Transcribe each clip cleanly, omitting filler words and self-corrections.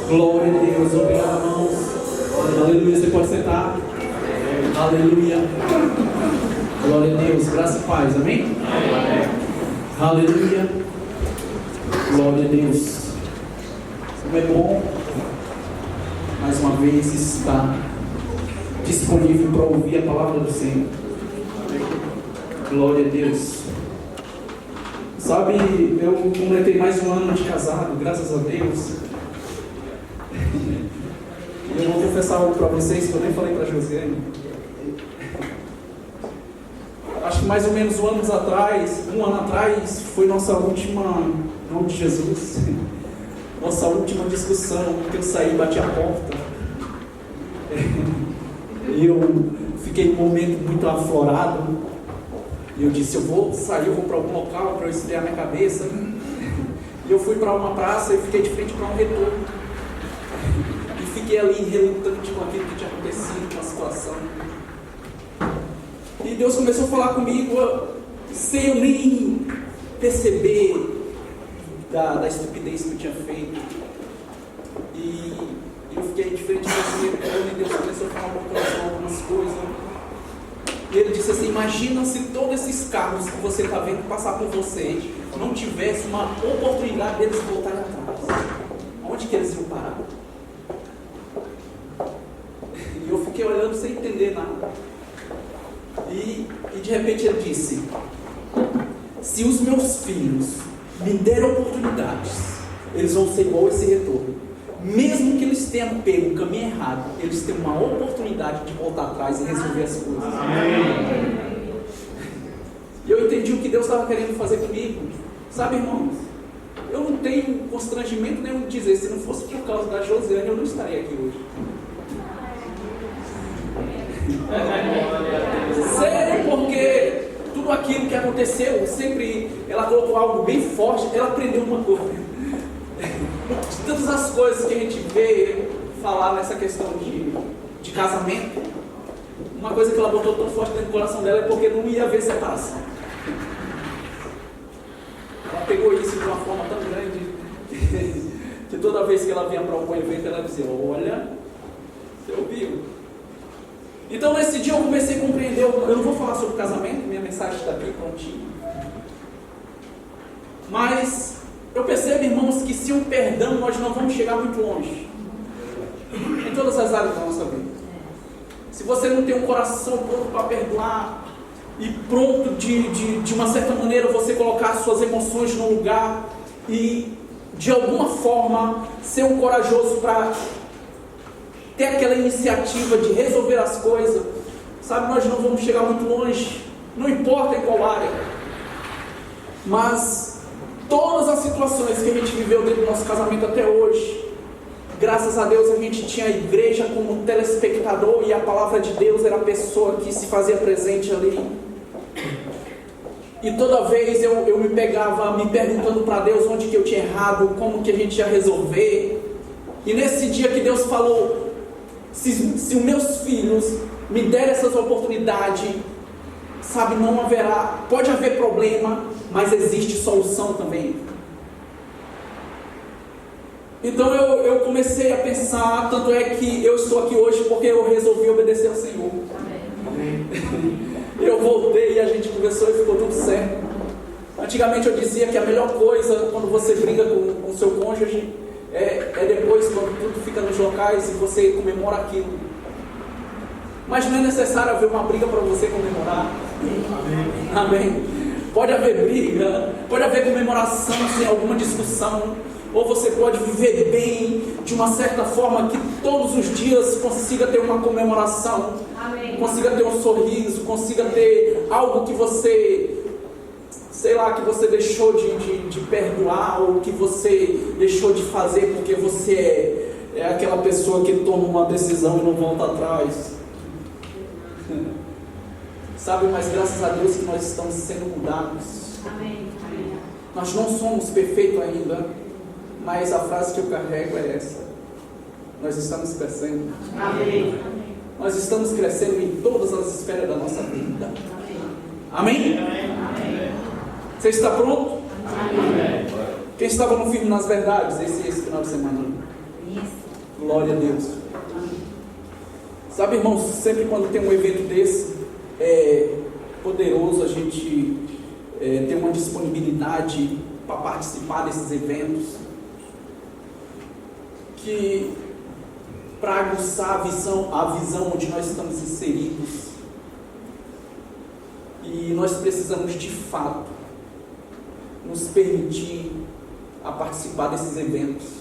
Glória a Deus, obrigado, irmãos. Aleluia, você pode sentar. Aleluia. Glória a Deus, graça e paz, amém? Aleluia. Glória a Deus. Como é bom, mais uma vez, estar disponível para ouvir a palavra do Senhor. Glória a Deus. Sabe, eu completei mais um ano de casado, graças a Deus. E eu vou confessar algo para vocês que eu nem falei para a Josiane. Acho que mais ou menos um ano atrás, foi nossa última, em nome de Jesus, nossa última discussão, que eu saí e bati a porta. E eu fiquei um momento muito aflorado. E eu disse, eu vou sair, eu vou para algum local para eu esfriar minha cabeça. E eu fui para uma praça e fiquei de frente para um retorno. E fiquei ali relutante com aquilo que tinha acontecido, com a situação. E Deus começou a falar comigo, sem eu nem perceber da estupidez que eu tinha feito. E eu fiquei de frente para ele, e Deus começou a falar no meu coração algumas coisas. E ele disse assim, imagina se todos esses carros que você está vendo passar por você não tivesse uma oportunidade deles voltarem atrás. Onde que eles iam parar? E eu fiquei olhando sem entender nada. E de repente ele disse, se os meus filhos me derem oportunidades, eles vão ser igual a esse retorno. Mesmo que eles tenham pego o caminho errado, eles têm uma oportunidade de voltar atrás e resolver as coisas. Amém. E eu entendi o que Deus estava querendo fazer comigo. Sabe, irmãos, eu não tenho constrangimento nenhum de dizer, se não fosse por causa da Josiane, eu não estaria aqui hoje. Sério, porque tudo aquilo que aconteceu, sempre ela colocou algo bem forte, ela aprendeu uma coisa. De todas as coisas que a gente vê falar nessa questão de casamento, uma coisa que ela botou tão forte dentro do coração dela é porque não ia haver separação. Ela pegou isso de uma forma tão grande que toda vez que ela vinha para algum evento ela dizia, olha, você ouviu? Então nesse dia eu comecei a compreender, eu não vou falar sobre casamento, minha mensagem está aqui prontinha, mas eu percebo, irmãos, que sem um perdão nós não vamos chegar muito longe em todas as áreas da nossa vida. Se você não tem um coração pronto para perdoar e pronto de uma certa maneira você colocar suas emoções no lugar e de alguma forma ser um corajoso para ter aquela iniciativa de resolver as coisas, sabe, nós não vamos chegar muito longe, não importa em qual área. Mas todas as situações que a gente viveu dentro do nosso casamento até hoje, graças a Deus a gente tinha a igreja como telespectador e a palavra de Deus era a pessoa que se fazia presente ali. E toda vez eu me pegava me perguntando para Deus onde que eu tinha errado, como que a gente ia resolver. E nesse dia que Deus falou, se os meus filhos me derem essas oportunidades, sabe, não haverá, pode haver problema, mas existe solução também. Então eu comecei a pensar, tanto é que eu estou aqui hoje porque eu resolvi obedecer ao Senhor. Amém. Eu voltei e a gente conversou e ficou tudo certo. Antigamente eu dizia que a melhor coisa quando você briga com o seu cônjuge é depois, quando tudo fica nos locais e você comemora aquilo. Mas não é necessário haver uma briga para você comemorar. Amém. Pode haver briga, pode haver comemoração sem alguma discussão, ou você pode viver bem de uma certa forma que todos os dias consiga ter uma comemoração. Amém. Consiga ter um sorriso, consiga ter algo que você, sei lá, que você deixou de perdoar, ou que você deixou de fazer porque você é aquela pessoa que toma uma decisão e não volta atrás. Sabe, mas graças a Deus que nós estamos sendo mudados. Amém. Nós não somos perfeitos ainda, mas a frase que eu carrego é essa: nós estamos crescendo. Amém. Nós estamos crescendo em todas as esferas da nossa vida. Amém? Amém. Você está pronto? Amém. Quem estava no firme nas verdades esse final de semana? Glória a Deus. Sabe, irmãos, sempre quando tem um evento desse, é poderoso a gente ter uma disponibilidade para participar desses eventos, que para aguçar a visão onde nós estamos inseridos. E nós precisamos de fato nos permitir a participar desses eventos.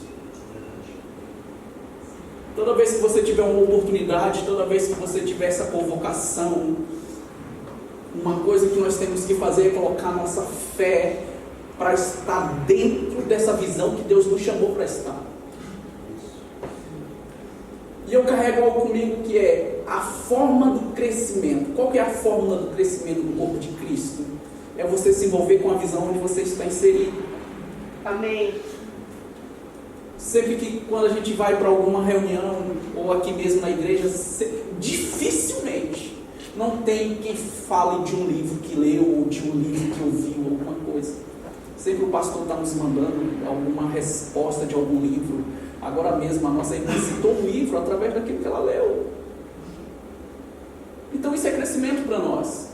Toda vez que você tiver uma oportunidade, toda vez que você tiver essa convocação, uma coisa que nós temos que fazer é colocar nossa fé para estar dentro dessa visão que Deus nos chamou para estar. E eu carrego algo comigo que é a forma do crescimento. Qual que é a fórmula do crescimento do corpo de Cristo? É você se envolver com a visão onde você está inserido. Amém. Sempre que quando a gente vai para alguma reunião, ou aqui mesmo na igreja, dificilmente não tem quem fale de um livro que leu, ou de um livro que ouviu, alguma coisa. Sempre o pastor está nos mandando alguma resposta de algum livro. Agora mesmo a nossa irmã citou um livro através daquilo que ela leu. Então isso é crescimento para nós.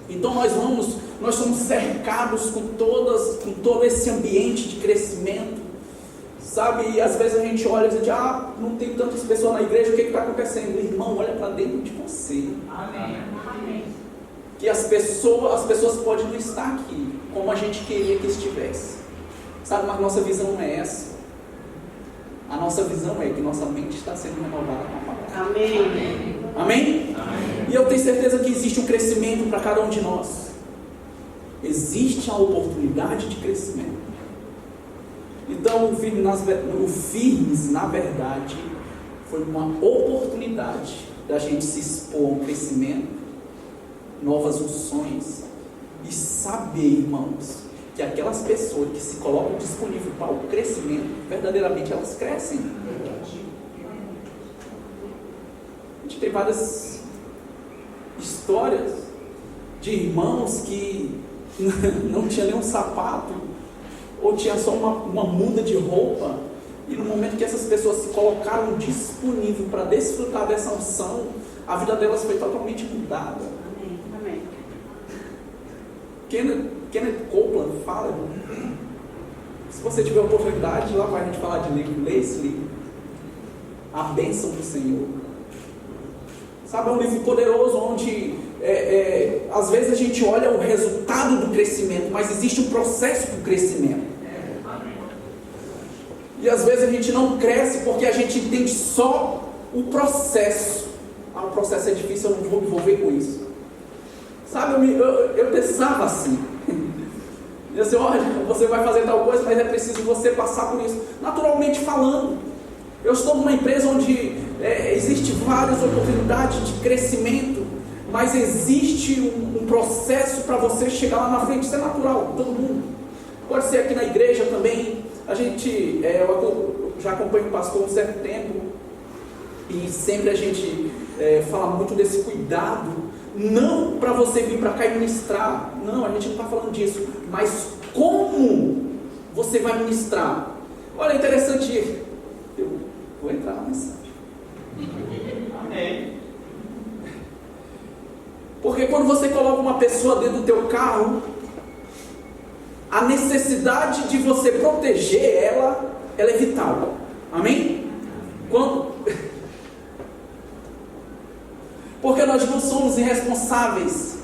Então nós somos cercados com todo esse ambiente de crescimento. Sabe, e às vezes a gente olha e diz, não tem tantas pessoas na igreja, o que está acontecendo? Irmão, olha para dentro de você. Amém. Amém. Que as pessoas podem não estar aqui como a gente queria que estivesse. Sabe, mas nossa visão não é essa. A nossa visão é que nossa mente está sendo renovada com a palavra. Amém. Amém? Amém. E eu tenho certeza que existe um crescimento para cada um de nós. Existe a oportunidade de crescimento. Então, o Firmes, na verdade, foi uma oportunidade da gente se expor a um crescimento, novas unções, e saber, irmãos, que aquelas pessoas que se colocam disponíveis para o crescimento, verdadeiramente elas crescem. A gente tem várias histórias de irmãos que não tinha nem um sapato, ou tinha só uma muda de roupa, e no momento que essas pessoas se colocaram disponíveis para desfrutar dessa unção, a vida delas foi totalmente mudada. Amém. Kenneth Copeland fala, se você tiver oportunidade, lá vai a gente falar de livro, lê esse livro, A Bênção do Senhor. Sabe, é um livro poderoso, onde às vezes a gente olha o resultado do crescimento, mas existe um processo do crescimento. E às vezes a gente não cresce porque a gente entende só o processo. O processo é difícil, eu não vou me envolver com isso. Sabe, eu pensava assim. Eu disse, olha, você vai fazer tal coisa, mas é preciso você passar por isso. Naturalmente falando, eu estou numa empresa onde existe várias oportunidades de crescimento, mas existe um processo para você chegar lá na frente. Isso é natural, todo mundo. Pode ser aqui na igreja também. A gente, eu já acompanho o pastor há um certo tempo, e sempre a gente fala muito desse cuidado, não para você vir para cá e ministrar, não, a gente não está falando disso, mas como você vai ministrar. Olha, é interessante, eu vou entrar na mensagem. Amém. Porque quando você coloca uma pessoa dentro do teu carro, a necessidade de você proteger ela é vital. Amém? Porque nós não somos irresponsáveis.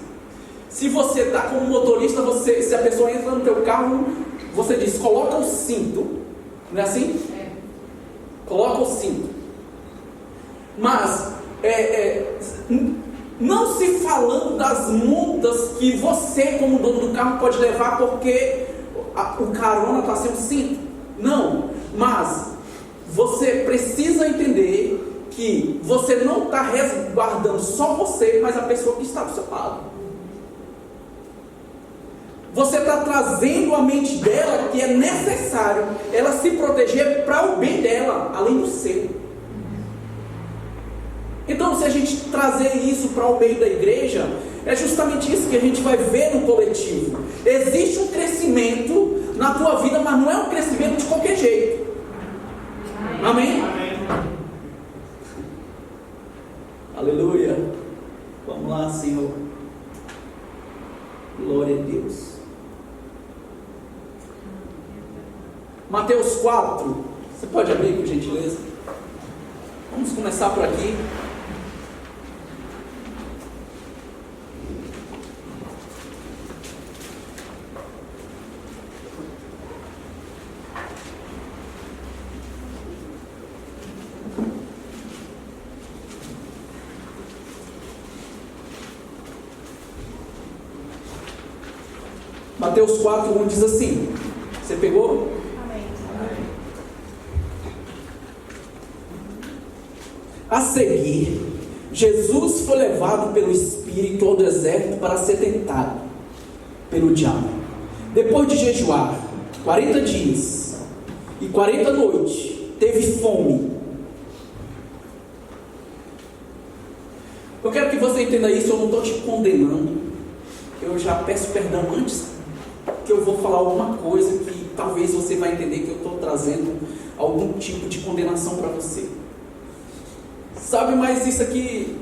Se você está como motorista, se a pessoa entra no teu carro, você diz, coloca o cinto. Não é assim? Coloca o cinto. Mas, não se falando das multas que você, como dono do carro, pode levar porque o carona está sem o cinto. Não, mas você precisa entender que você não está resguardando só você, mas a pessoa que está do seu lado. Você está trazendo a mente dela que é necessário ela se proteger para o bem dela, além do seu. Então, se a gente trazer isso para o meio da igreja, é justamente isso que a gente vai ver no coletivo. Existe um crescimento na tua vida, mas não é um crescimento de qualquer jeito. Amém? Mateus 4. Você pode abrir, por gentileza? Vamos começar por aqui. Mateus 4, 1 diz assim. Você pegou? Amém. A seguir, Jesus foi levado pelo Espírito ao deserto para ser tentado pelo diabo. Depois de jejuar 40 dias e 40 noites, teve fome. Eu quero que você entenda isso, eu não estou te condenando. Eu já peço perdão antes que eu vou falar alguma coisa que talvez você vai entender que eu estou trazendo algum tipo de condenação para você. Sabe, mas isso aqui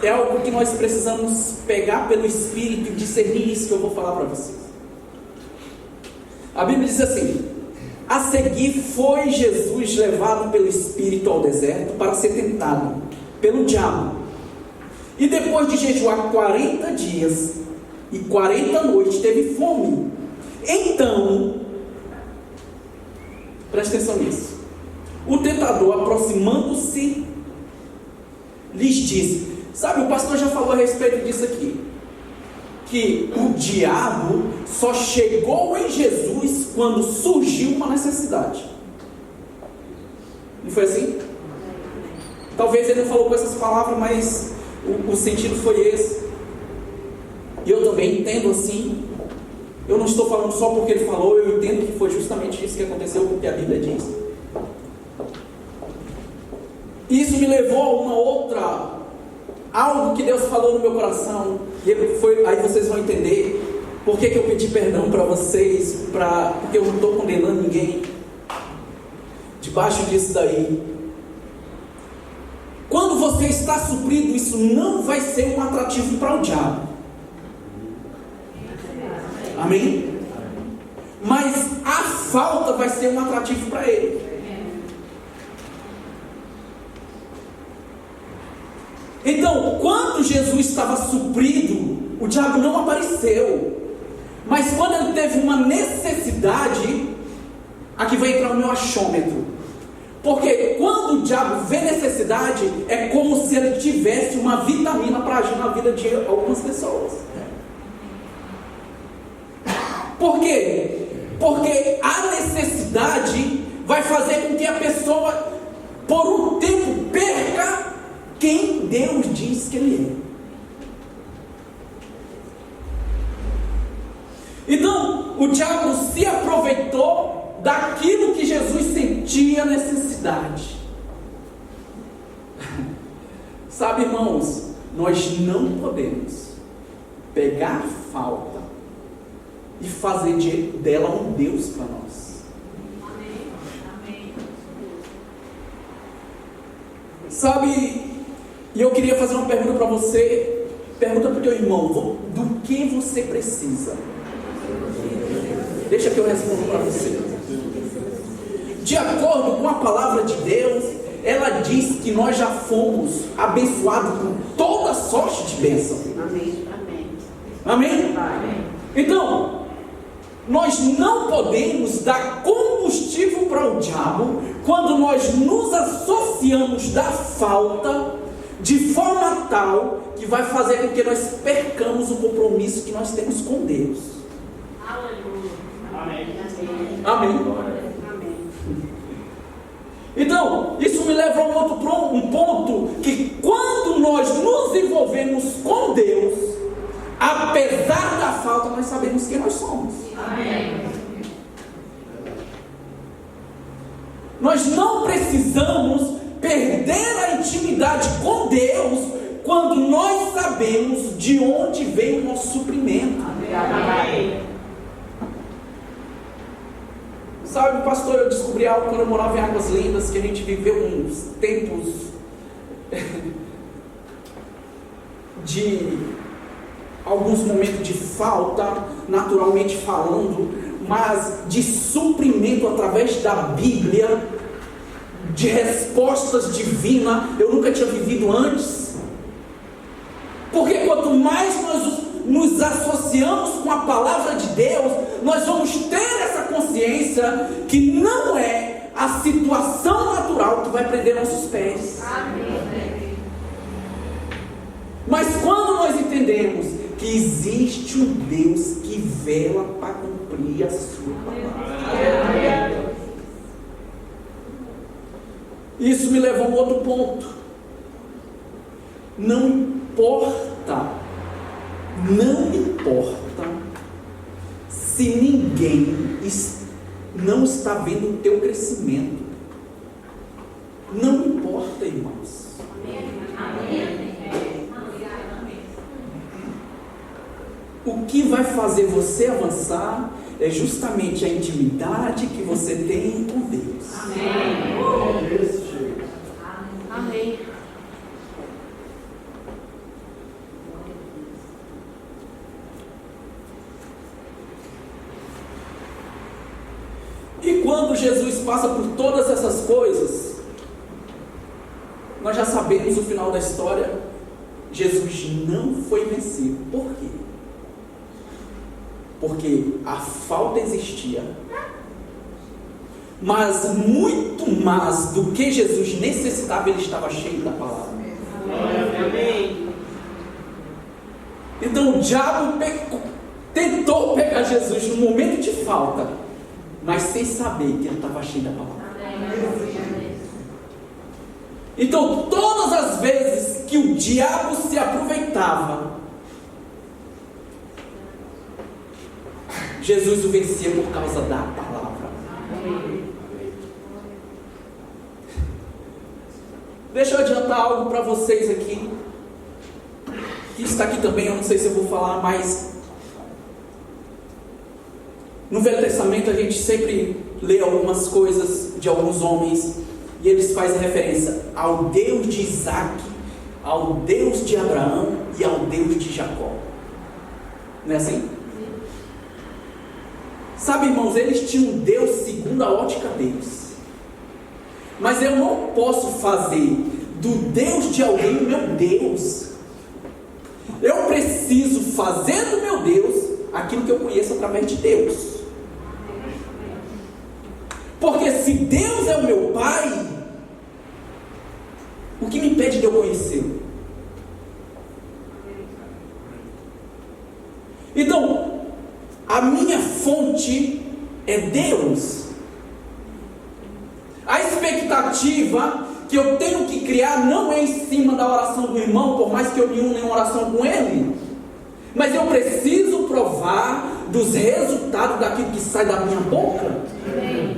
é algo que nós precisamos pegar pelo Espírito e discernir isso que eu vou falar para vocês. A Bíblia diz assim: a seguir foi Jesus levado pelo Espírito ao deserto para ser tentado pelo diabo. E depois de jejuar 40 dias e 40 noites, teve fome. Então, presta atenção nisso. O tentador, aproximando-se, lhes disse. Sabe, o pastor já falou a respeito disso aqui. Que o diabo só chegou em Jesus quando surgiu uma necessidade. Não foi assim? Talvez ele não falou com essas palavras, mas o sentido foi esse. E eu também entendo assim. Eu não estou falando só porque ele falou, eu entendo que foi justamente isso que aconteceu, porque a Bíblia diz. Isso me levou a uma outra, algo que Deus falou no meu coração. E aí vocês vão entender por que eu pedi perdão para vocês, porque eu não estou condenando ninguém. Debaixo disso daí, quando você está suprido, isso não vai ser um atrativo para o diabo. Amém? Mas a falta vai ser um atrativo para ele. Então, quando Jesus estava suprido, o diabo não apareceu. Mas quando ele teve uma necessidade, aqui vai entrar o meu achômetro. Porque quando o diabo vê necessidade, é como se ele tivesse uma vitamina para agir na vida de algumas pessoas. Por quê? Porque a necessidade vai fazer com que a pessoa, por um tempo, perca quem Deus diz que ele é. Então, o diabo se aproveitou daquilo que Jesus sentia necessidade. Sabe, irmãos, nós não podemos pegar a falta e fazer dela um Deus para nós. Amém. Sabe, e eu queria fazer uma pergunta para você. Pergunta para o teu irmão: do que você precisa? Deixa que eu respondo para você. De acordo com a palavra de Deus, ela diz que nós já fomos abençoados com toda sorte de bênção. Amém. Amém? Amém. Então, nós não podemos dar combustível para o diabo quando nós nos associamos da falta de forma tal que vai fazer com que nós percamos o compromisso que nós temos com Deus. Aleluia. Amém. Amém. Então, isso me leva a um ponto que quando nós nos envolvemos com Deus, apesar da falta, nós sabemos quem nós somos. Amém. Nós não precisamos perder a intimidade com Deus quando nós sabemos de onde vem o nosso suprimento. Amém. Sabe, pastor, eu descobri algo quando eu morava em Águas Lindas, que a gente viveu uns tempos de alguns momentos de falta, naturalmente falando, mas de suprimento através da Bíblia, de respostas divinas, eu nunca tinha vivido antes. Porque quanto mais nós nos associamos com a palavra de Deus, nós vamos ter essa consciência que não é a situação natural que vai prender nossos pés. Amém. Mas quando nós entendemos que existe um Deus que vela para cumprir a sua palavra, isso me levou a um outro ponto. Não importa se ninguém não está vendo o teu crescimento. Não importa, irmãos. O que vai fazer você avançar é justamente a intimidade que você tem com Deus. Amém. E quando Jesus passa por todas essas coisas, nós já sabemos o final da história. Jesus não foi vencido. Por quê? Porque a falta existia, mas muito mais do que Jesus necessitava, ele estava cheio da palavra. Então o diabo tentou pegar Jesus no momento de falta, mas sem saber que ele estava cheio da palavra. Então todas as vezes que o diabo se aproveitava, Jesus o vencia por causa da palavra. Deixa eu adiantar algo para vocês aqui, que está aqui também, eu não sei se eu vou falar, mas no Velho Testamento a gente sempre lê algumas coisas de alguns homens, e eles fazem referência ao Deus de Isaac, ao Deus de Abraão e ao Deus de Jacó. Não é assim? Sabe, irmãos, eles tinham um Deus segundo a ótica deles. Mas eu não posso fazer do Deus de alguém o meu Deus. Eu preciso fazer do meu Deus aquilo que eu conheço através de Deus. Porque se Deus é o meu Pai, o que me impede de eu conhecê-lo? Então, a minha fonte é Deus. A expectativa que eu tenho que criar não é em cima da oração do irmão, por mais que eu me una em oração com ele, mas eu preciso provar dos resultados daquilo que sai da minha boca. Amém.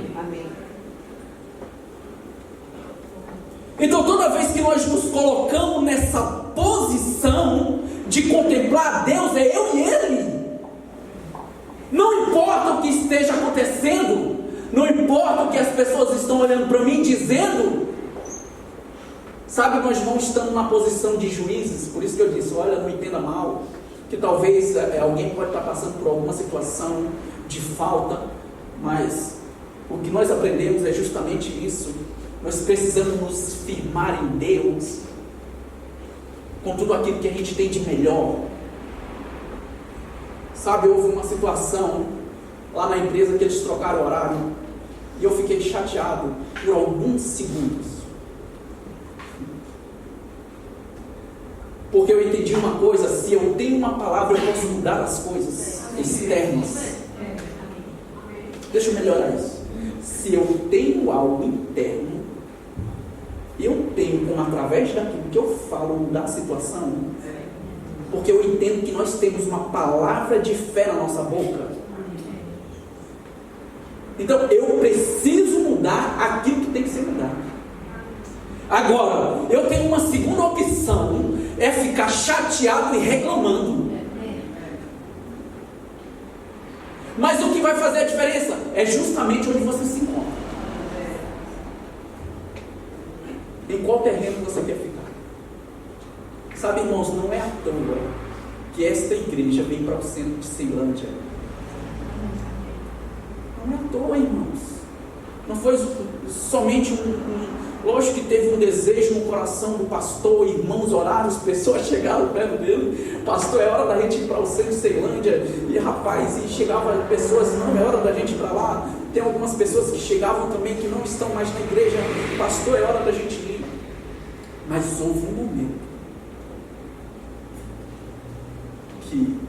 Então toda vez que nós nos colocamos nessa posição de contemplar Deus, é eu e Ele. Não importa o que esteja acontecendo, não importa o que as pessoas estão olhando para mim dizendo. Sabe, nós não estamos na posição de juízes. Por isso que eu disse, olha, não entenda mal, que talvez alguém pode estar passando por alguma situação de falta, mas o que nós aprendemos é justamente isso. Nós precisamos nos firmar em Deus, com tudo aquilo que a gente tem de melhor. Sabe, houve uma situação lá na empresa que eles trocaram o horário, e eu fiquei chateado por alguns segundos, porque eu entendi uma coisa: se eu tenho uma palavra, eu posso mudar as coisas externas. Deixa eu melhorar isso. Se eu tenho algo interno, eu tenho como, através daquilo que eu falo, mudar a situação. Porque eu entendo que nós temos uma palavra de fé na nossa boca. Então eu preciso mudar aquilo que tem que ser mudado. Agora, eu tenho uma segunda opção, é ficar chateado e reclamando. Mas o que vai fazer a diferença é justamente onde você se encontra. Em qual terreno você quer ficar? Sabe, irmãos, não é à toa que esta igreja vem para o centro de Ceilândia. toa, irmãos. Não foi somente lógico que teve um desejo no coração do pastor, irmãos oraram, as pessoas chegaram perto dele, pastor, é hora da gente ir para o centro de Ceilândia, e rapaz, e chegavam pessoas, não, é hora da gente ir para lá. Tem algumas pessoas que chegavam também que não estão mais na igreja, pastor, é hora da gente ir. Mas houve um momento que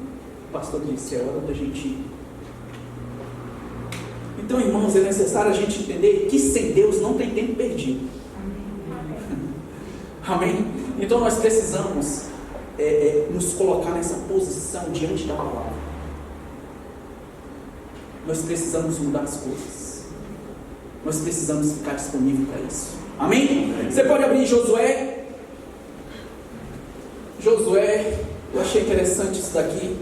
o pastor disse, é hora da gente ir. Então, irmãos, é necessário a gente entender que sem Deus não tem tempo perdido. Amém? Então nós precisamos nos colocar nessa posição diante da palavra. Nós precisamos mudar as coisas. Nós precisamos ficar disponível para isso. Amém? Você pode abrir Josué. Josué, eu achei interessante isso daqui.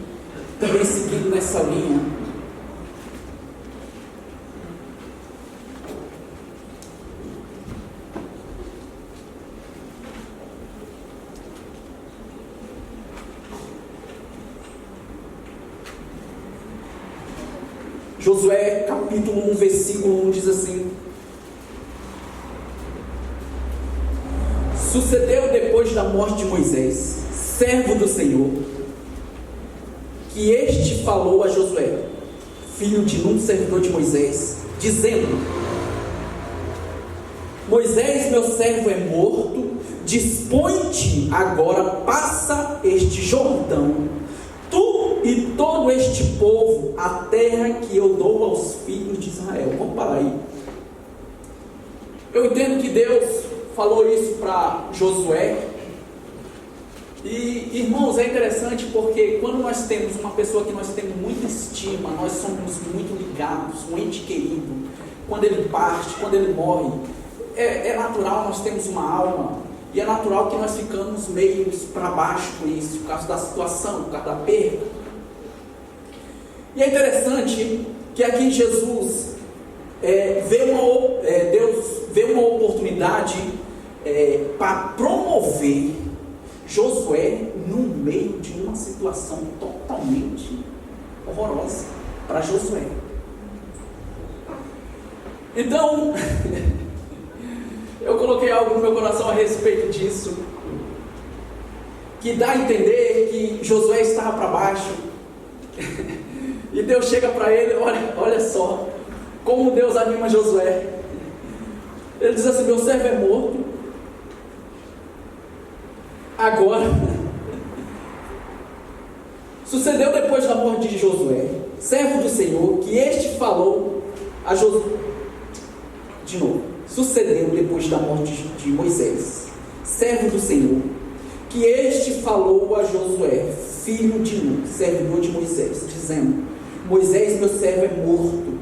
Também seguindo nessa linha. Josué capítulo 1, versículo 1 diz assim: sucedeu depois da morte de Moisés, servo do Senhor, que este falou a Josué, filho de Nun, servidor de Moisés, dizendo: Moisés, meu servo, é morto, dispõe-te agora, passa este Jordão, tu e todo este povo, a terra que eu dou aos filhos de Israel. Vamos parar aí. Eu entendo que Deus falou isso para Josué. E, irmãos, é interessante porque quando nós temos uma pessoa que nós temos muita estima, nós somos muito ligados, um ente querido, quando ele parte, quando ele morre, é natural, nós temos uma alma. E é natural que nós ficamos meio para baixo com isso, por causa da situação, por causa da perda. E é interessante que aqui Jesus Deus vê uma oportunidade para promover Josué no meio de uma situação totalmente horrorosa para Josué. Então, eu coloquei algo no meu coração a respeito disso, que dá a entender que Josué estava para baixo, e Deus chega para ele, olha só, como Deus anima Josué. Ele diz assim: meu servo é morto, agora, sucedeu depois da morte de Josué, servo do Senhor, que este falou a Josué, de novo, sucedeu depois da morte de Moisés, servo do Senhor, que este falou a Josué, filho de Nun, servidor de Moisés, dizendo: Moisés, meu servo, é morto,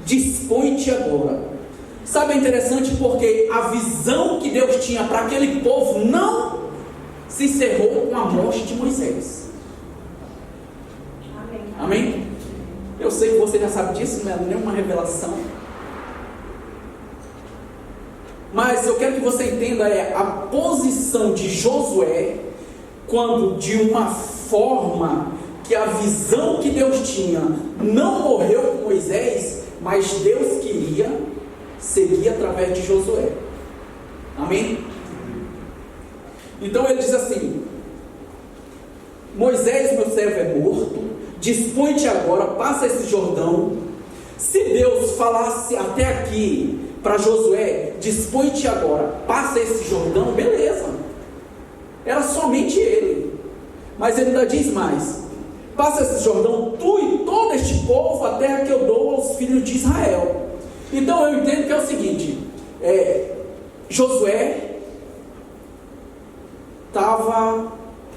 dispõe-te agora. Sabe, é interessante porque a visão que Deus tinha para aquele povo não se encerrou com a morte de Moisés. Amém? Eu sei que você já sabe disso, não é nenhuma revelação. Mas eu quero que você entenda a posição de Josué, quando de uma forma que a visão que Deus tinha não morreu com Moisés, mas Deus queria seguir através de Josué. Amém? Então ele diz assim: Moisés, meu servo, é morto, dispõe-te agora, passa esse Jordão. Se Deus falasse até aqui para Josué: dispõe-te agora, passa esse Jordão, beleza, era somente ele. Mas ele ainda diz mais: passa esse Jordão, tu e todo este povo, a terra que eu dou aos filhos de Israel. Então eu entendo que é o seguinte: Josué estava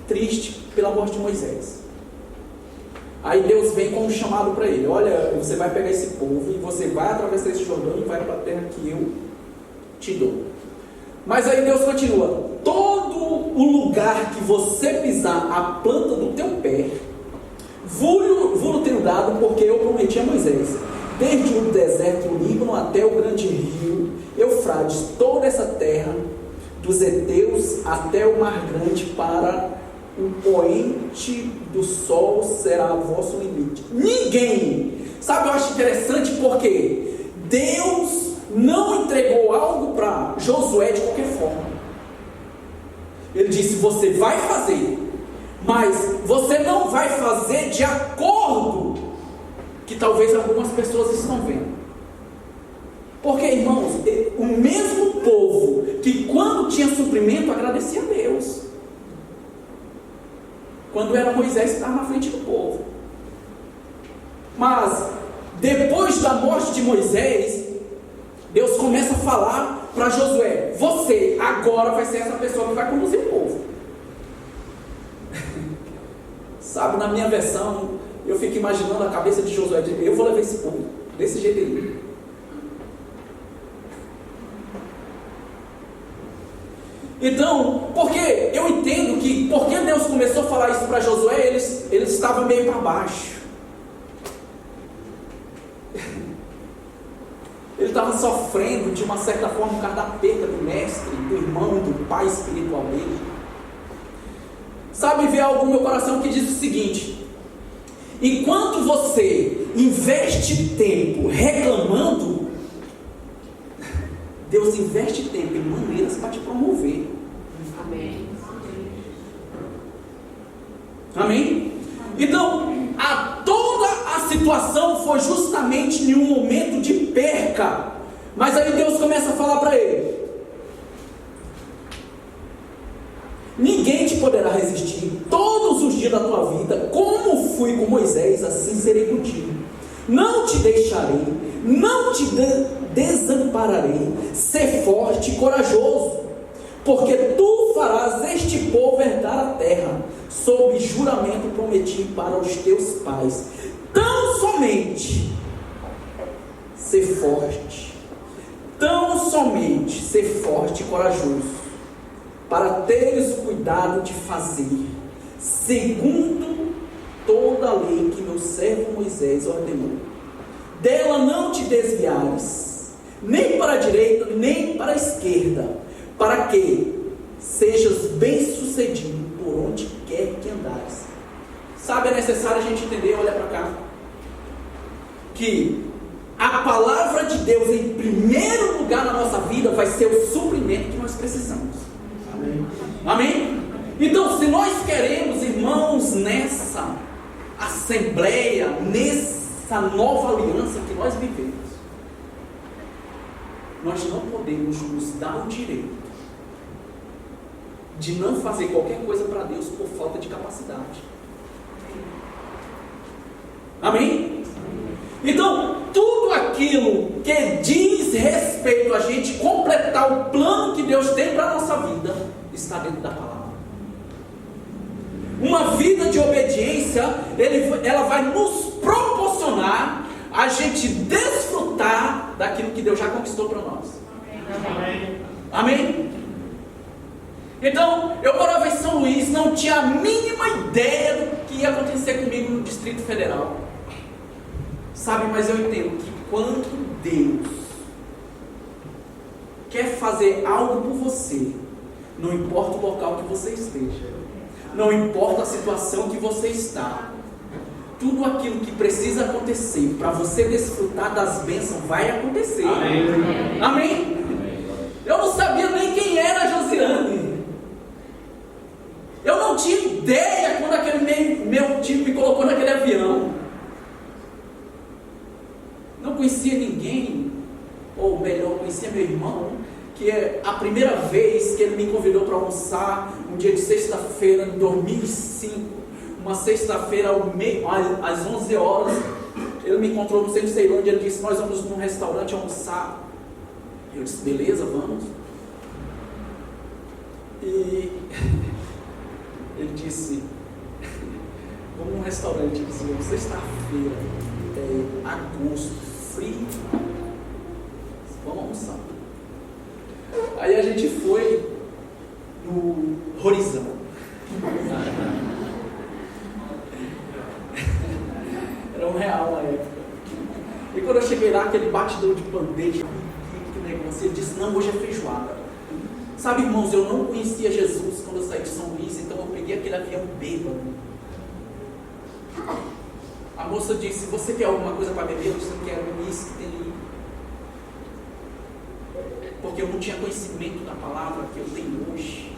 triste pela morte de Moisés. Aí Deus vem com um chamado para ele: olha, você vai pegar esse povo e você vai atravessar esse Jordão e vai para a terra que eu te dou. Mas aí Deus continua: todo o lugar que você pisar a planta do teu pé, vou tenho dado, porque eu prometi a Moisés, desde o deserto do Líbano até o grande rio Eufrates, toda essa terra dos heteus até o mar grande, para o poente do sol será o vosso limite. Ninguém Sabe, eu acho interessante porque Deus não entregou algo para Josué de qualquer forma. Ele disse: você vai fazer, mas você não vai fazer de acordo que talvez algumas pessoas estão vendo. Porque, irmãos, o mesmo povo que quando tinha suprimento agradecia a Deus, quando era Moisés que estava na frente do povo. Mas depois da morte de Moisés, Deus começa a falar para Josué: você agora vai ser essa pessoa que vai conduzir o povo. Sabe, na minha versão, eu fico imaginando a cabeça de Josué: eu vou levar esse povo desse jeito aí. Então, porque eu entendo que, porque Deus começou a falar isso para Josué, eles estavam meio para baixo. Ele estava sofrendo de uma certa forma por causa da perda do mestre, do irmão, do pai espiritual dele. Sabe, veio algo no meu coração que diz o seguinte: enquanto você investe tempo reclamando, Deus investe tempo em maneiras para te promover. Amém. Amém? Então, toda a situação foi justamente em um momento de perca. Mas aí Deus começa a falar para ele: ninguém te poderá resistir todos os dias da tua vida. Como fui com Moisés, assim serei contigo. Não te deixarei, não te desampararei. Ser forte e corajoso, porque tu farás este povo herdar a terra, sob juramento prometido para os teus pais. Tão somente ser forte, tão somente ser forte e corajoso, para teres o cuidado de fazer segundo toda a lei que meu servo Moisés ordenou. Dela não te desviares, nem para a direita, nem para a esquerda, para que sejas bem sucedido por onde quer que andares. Sabe, é necessário a gente entender, olha para cá, que a palavra de Deus em primeiro lugar na nossa vida vai ser o suprimento que nós precisamos. Amém? Amém? Então, se nós queremos, irmãos, nessa assembleia, nessa nova aliança que nós vivemos, nós não podemos nos dar o direito de não fazer qualquer coisa para Deus por falta de capacidade. Amém? Então, tudo aquilo que diz respeito a gente completar o plano que Deus tem para a nossa vida, está dentro da palavra. Uma vida de obediência, ela vai nos proporcionar a gente desfrutar daquilo que Deus já conquistou para nós. Amém? Amém? Então, eu morava em São Luís, não tinha a mínima ideia do que ia acontecer comigo no Distrito Federal. Sabe, mas eu entendo que quando Deus quer fazer algo por você, não importa o local que você esteja, não importa a situação que você está, tudo aquilo que precisa acontecer para você desfrutar das bênçãos vai acontecer. Amém? Amém? Eu não sabia nem quem era Josiane. Eu não tinha ideia quando aquele meu time me colocou naquele avião. Não conhecia ninguém, ou melhor, conhecia meu irmão, que é a primeira vez que ele me convidou para almoçar, um dia de sexta-feira, em 2005, uma sexta-feira às 11 horas, ele me encontrou no centro de Ceilândia, ele disse: nós vamos num restaurante almoçar. Eu disse: beleza, vamos. E ele disse: vamos num restaurante, ele disse: sexta-feira, agosto, frio, vamos almoçar. Aí a gente foi no Horizão. Era R$1 na época. E quando eu cheguei lá, aquele batidão de bandeja, que negócio, ele disse: não, hoje é feijoada. Sabe, irmãos, eu não conhecia Jesus quando eu saí de São Luís, então eu peguei aquele avião bêbado. A moça disse: você quer alguma coisa para beber? Eu disse: eu quero isso que tem aí. Porque eu não tinha conhecimento da palavra que eu tenho hoje.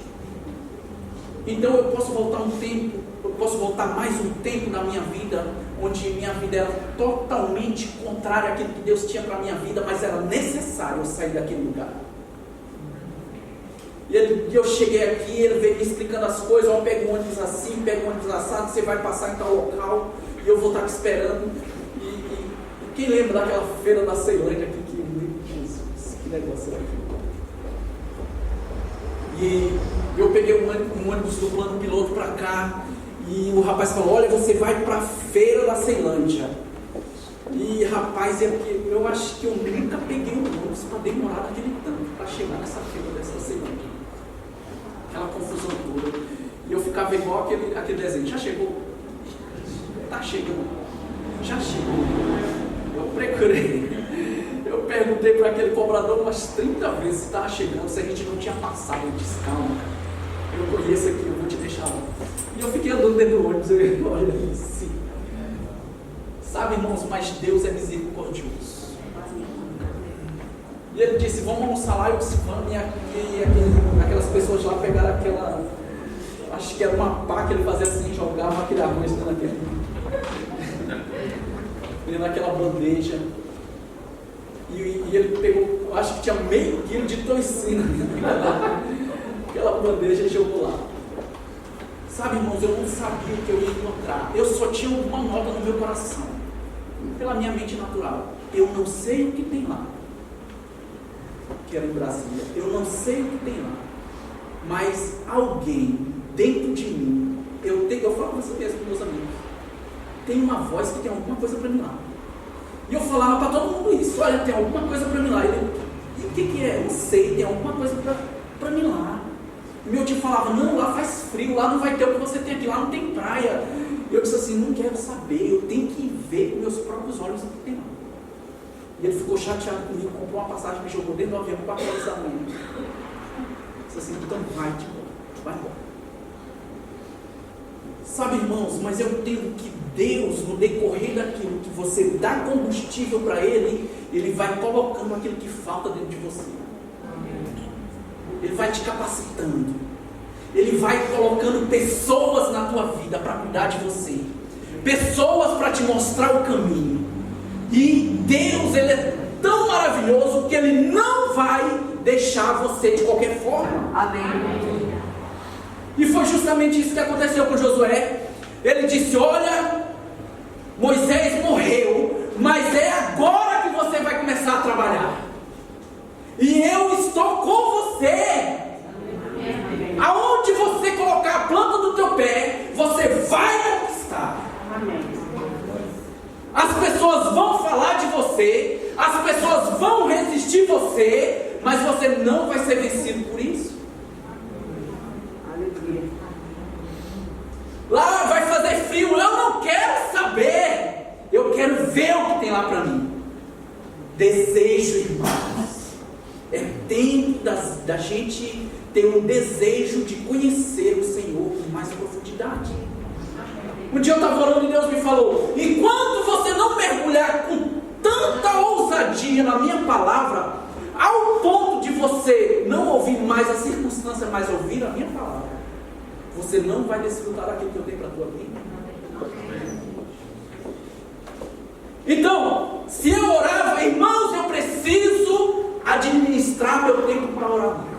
Então eu posso voltar um tempo, eu posso voltar mais um tempo na minha vida, onde minha vida era totalmente contrária àquilo que Deus tinha para a minha vida, mas era necessário eu sair daquele lugar. E eu cheguei aqui, ele veio me explicando as coisas: ó, pega um ônibus assim, pega um ônibus assado, você vai passar em tal local, e eu vou estar te esperando. E quem lembra daquela feira da Ceilândia aqui, que negócio era aqui? E eu peguei um ônibus do plano piloto para cá, e o rapaz falou: olha, você vai para a feira da Ceilândia. E rapaz, eu acho que eu nunca peguei um ônibus para demorar naquele tanto, para chegar nessa feira dessa Ceilândia. Aquela confusão toda. E eu ficava igual aquele desenho: já chegou? Está chegando. Já chegou. Eu procurei. Eu perguntei para aquele cobrador umas 30 vezes se estava chegando, se a gente não tinha passado. Ele disse: calma, eu conheço aqui, eu vou te deixar lá. E eu fiquei andando dentro do ônibus, olha isso. Sabe, irmãos, mas Deus é misericordioso. E ele disse: vamos almoçar lá. Eu disse: vamos. E aquelas pessoas lá pegaram aquela, acho que era uma pá que ele fazia assim, jogava aquele arroz naquela bandeja. E ele pegou, acho que tinha meio quilo de toicina aquela bandeja, e jogou lá. Sabe, irmãos, eu não sabia o que eu ia encontrar. Eu só tinha uma nota no meu coração, pela minha mente natural: eu não sei o que tem lá. Que era em Brasília. Eu não sei o que tem lá, mas alguém dentro de mim, eu falo com você mesmo, com meus amigos, tem uma voz que tem alguma coisa para mim lá. E eu falava para todo mundo isso: olha, tem alguma coisa para mim lá. E o que é? Eu não sei, tem alguma coisa para mim lá. E meu tio falava: não, lá faz frio, lá não vai ter o que você tem aqui, lá não tem praia. E eu disse assim: não quero saber, eu tenho que ver com meus próprios olhos o que tem lá. E ele ficou chateado comigo, comprou uma passagem, me jogou dentro do avião, 4 horas da manhã. Disse assim: então vai embora. Sabe, irmãos, mas eu entendo que Deus, no decorrer daquilo que você dá combustível para Ele, Ele vai colocando aquilo que falta dentro de você. Ele vai te capacitando. Ele vai colocando pessoas na tua vida para cuidar de você. Pessoas para te mostrar o caminho. E Deus, Ele é tão maravilhoso que Ele não vai deixar você de qualquer forma. Amém. E foi justamente isso que aconteceu com Josué. Ele disse: olha, Moisés morreu, mas é agora que você vai começar a trabalhar. E eu estou com você. Aonde você colocar a planta do teu pé, você vai conquistar. As pessoas vão falar de você, as pessoas vão resistir você, mas você não vai ser vencido por isso. Lá vai fazer frio, eu não quero saber, eu quero ver o que tem lá para mim. Desejo, irmãos, é tempo da gente ter um desejo de conhecer o Senhor com mais profundidade. Um dia eu estava orando e Deus me falou: enquanto você não mergulhar com tanta ousadia na minha palavra, ao ponto de você não ouvir mais a circunstância, mas ouvir a minha palavra, você não vai desfrutar daquilo que eu tenho para a tua vida. Então, se eu orava, irmãos, eu preciso administrar meu tempo para orar mais.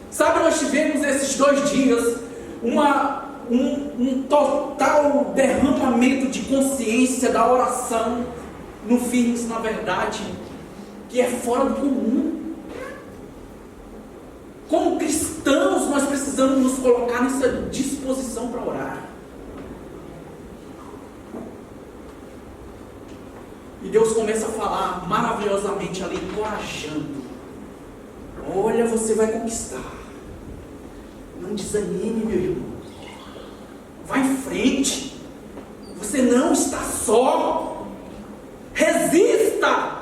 Sabe, nós tivemos esses 2 dias um total derramamento de consciência da oração no Fitness, na verdade, que é fora do comum. Como cristãos, nós precisamos nos colocar nessa disposição para orar. E Deus começa a falar maravilhosamente ali, encorajando: olha, você vai conquistar. Não desanime, meu irmão. Vá em frente. Você não está só. Resista.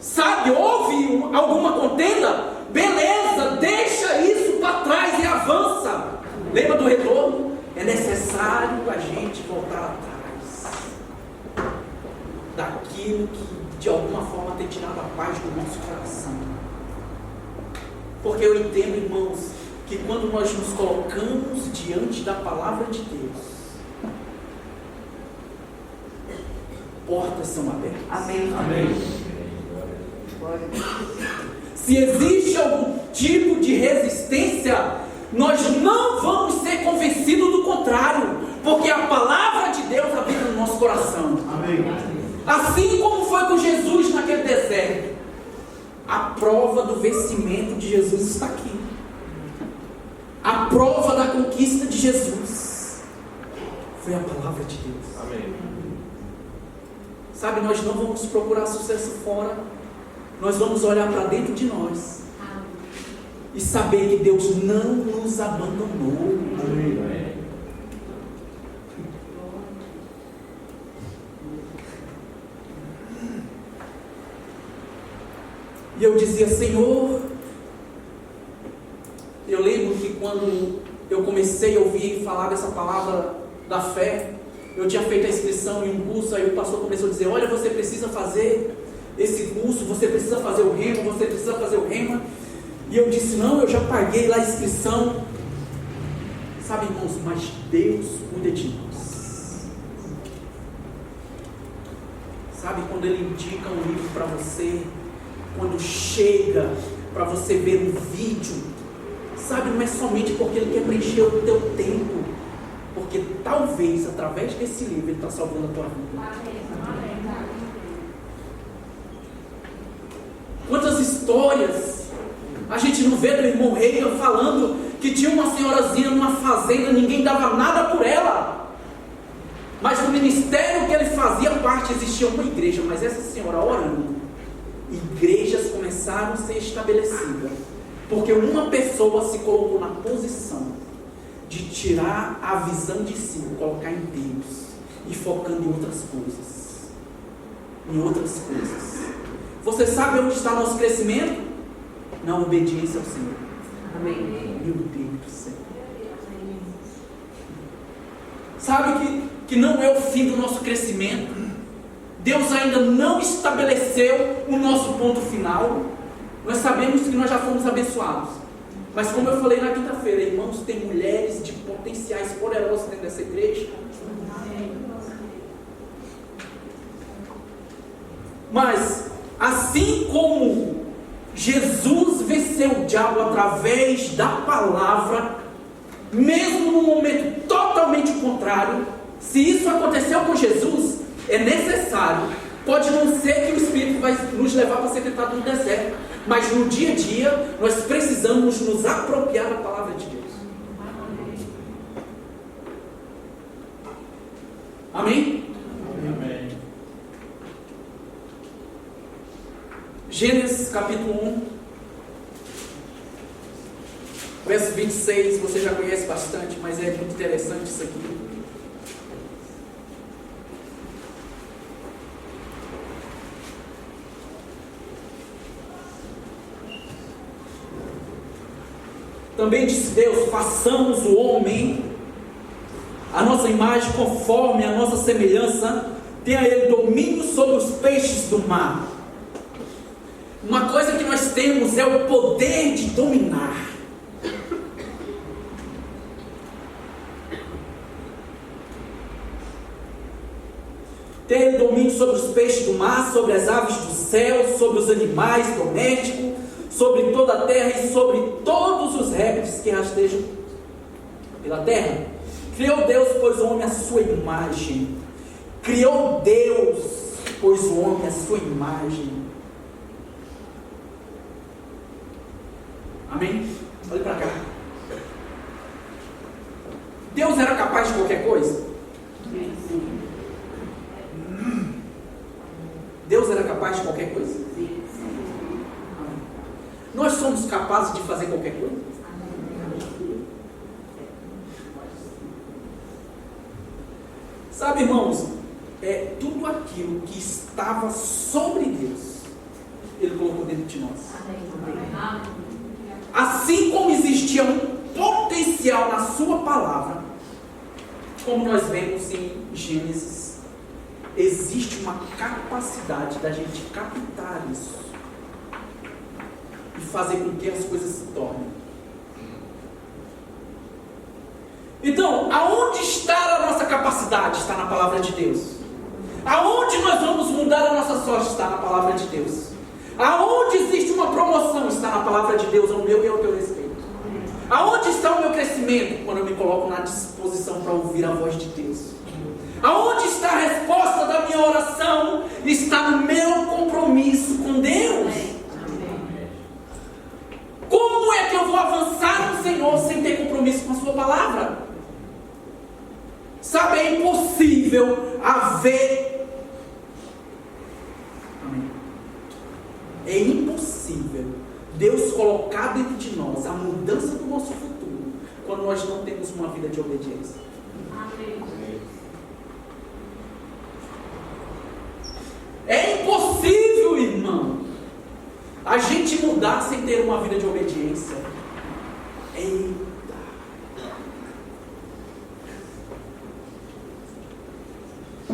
Sabe, houve alguma contenda? Beleza, deixa isso para trás e avança. Lembra do retorno? É necessário a gente voltar atrás daquilo que de alguma forma tem tirado a paz do nosso coração. Porque eu entendo, irmãos, que quando nós nos colocamos diante da palavra de Deus, portas são abertas. Amém. Amém. Se existe algum tipo de resistência, nós não vamos ser convencidos do contrário, porque a palavra de Deus habita no nosso coração. Amém. Assim como foi com Jesus naquele deserto, a prova do vencimento de Jesus está aqui. A prova da conquista de Jesus foi a palavra de Deus. Amém. Sabe, nós não vamos procurar sucesso fora, nós vamos olhar para dentro de nós e saber que Deus não nos abandonou. Amém. E eu dizia, Senhor, eu lembro que quando eu comecei a ouvir falar dessa palavra da fé, eu tinha feito a inscrição em um curso, aí o pastor começou a dizer, olha, você precisa fazer esse curso, você precisa fazer o rema, você precisa fazer o rema. E eu disse, não, eu já paguei lá a inscrição. Sabe, irmãos, mas Deus cuida de nós. Sabe, quando Ele indica um livro para você, quando chega para você ver um vídeo, sabe, não é somente porque Ele quer preencher o teu tempo, porque talvez através desse livro Ele está salvando a tua vida. Quantas histórias a gente não vê do irmão Reina falando que tinha uma senhorazinha numa fazenda, ninguém dava nada por ela, mas no ministério que ele fazia parte existia uma igreja, mas essa senhora orando, igrejas começaram a ser estabelecidas, porque uma pessoa se colocou na posição de tirar a visão de si, colocar em Deus e focando em outras coisas. Em outras coisas. Você sabe onde está nosso crescimento? Na obediência ao Senhor. Amém. Meu Deus do céu. Sabe que não é o fim do nosso crescimento. Deus ainda não estabeleceu o nosso ponto final. Nós sabemos que nós já fomos abençoados. Mas como eu falei na quinta-feira, irmãos, tem mulheres de potenciais poderosos dentro dessa igreja. Mas, assim como Jesus venceu o diabo através da palavra, mesmo num momento totalmente contrário, se isso aconteceu com Jesus, é necessário. Pode não ser que o Espírito vai nos levar para ser tentado no deserto, mas no dia a dia nós precisamos nos apropriar da palavra de Deus. Amém? Amém. Gênesis capítulo 1, verso 26, você já conhece bastante, mas é muito interessante isso aqui. Também disse Deus, façamos o homem a nossa imagem, conforme a nossa semelhança, tenha ele domínio sobre os peixes do mar. Uma coisa que nós temos é o poder de dominar. Tenha ele domínio sobre os peixes do mar, sobre as aves do céu, sobre os animais domésticos, sobre toda a terra e sobre todos os répteis que rastejam pela terra. Criou Deus, pois o homem a sua imagem. Criou Deus, pois o homem a sua imagem. Amém? Olha para cá. Deus era capaz de qualquer coisa? Deus era capaz de qualquer coisa? Nós somos capazes de fazer qualquer coisa? Sabe, irmãos, tudo aquilo que estava sobre Deus, Ele colocou dentro de nós. Assim como existia um potencial na sua palavra, como nós vemos em Gênesis, existe uma capacidade da gente captar isso e fazer com que as coisas se tornem. Então, aonde está a nossa capacidade? Está na palavra de Deus. Aonde nós vamos mudar a nossa sorte? Está na palavra de Deus. Aonde existe uma promoção? Está na palavra de Deus, ao meu e ao teu respeito. Aonde está o meu crescimento? Quando eu me coloco na disposição para ouvir a voz de Deus. Aonde está a resposta da minha oração? Está no meu compromisso com Deus. Como é que eu vou avançar no Senhor sem ter compromisso com a sua palavra? Sabe, é impossível haver... Amém. É impossível Deus colocar dentro de nós a mudança do nosso futuro quando nós não temos uma vida de obediência. Amém. É impossível, irmão, a gente mudar sem ter uma vida de obediência. Eita!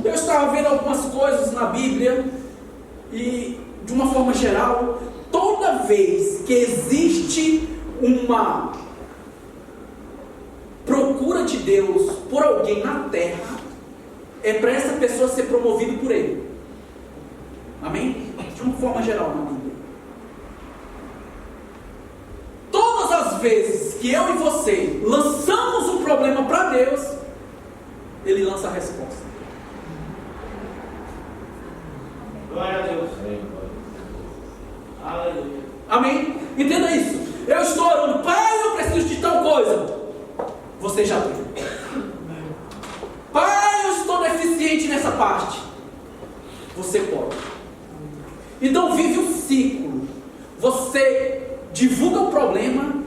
Eu estava vendo algumas coisas na Bíblia e, de uma forma geral, toda vez que existe uma procura de Deus por alguém na terra, é para essa pessoa ser promovida por Ele. Amém? De uma forma geral na Bíblia. Todas as vezes que eu e você lançamos um problema para Deus, Ele lança a resposta. Glória a Deus. Aleluia. Amém? Entenda isso. Eu estou orando, Pai, eu preciso de tal coisa. Você já tem. Pai, eu estou deficiente nessa parte. Você pode. Então vive um ciclo. Você divulga o problema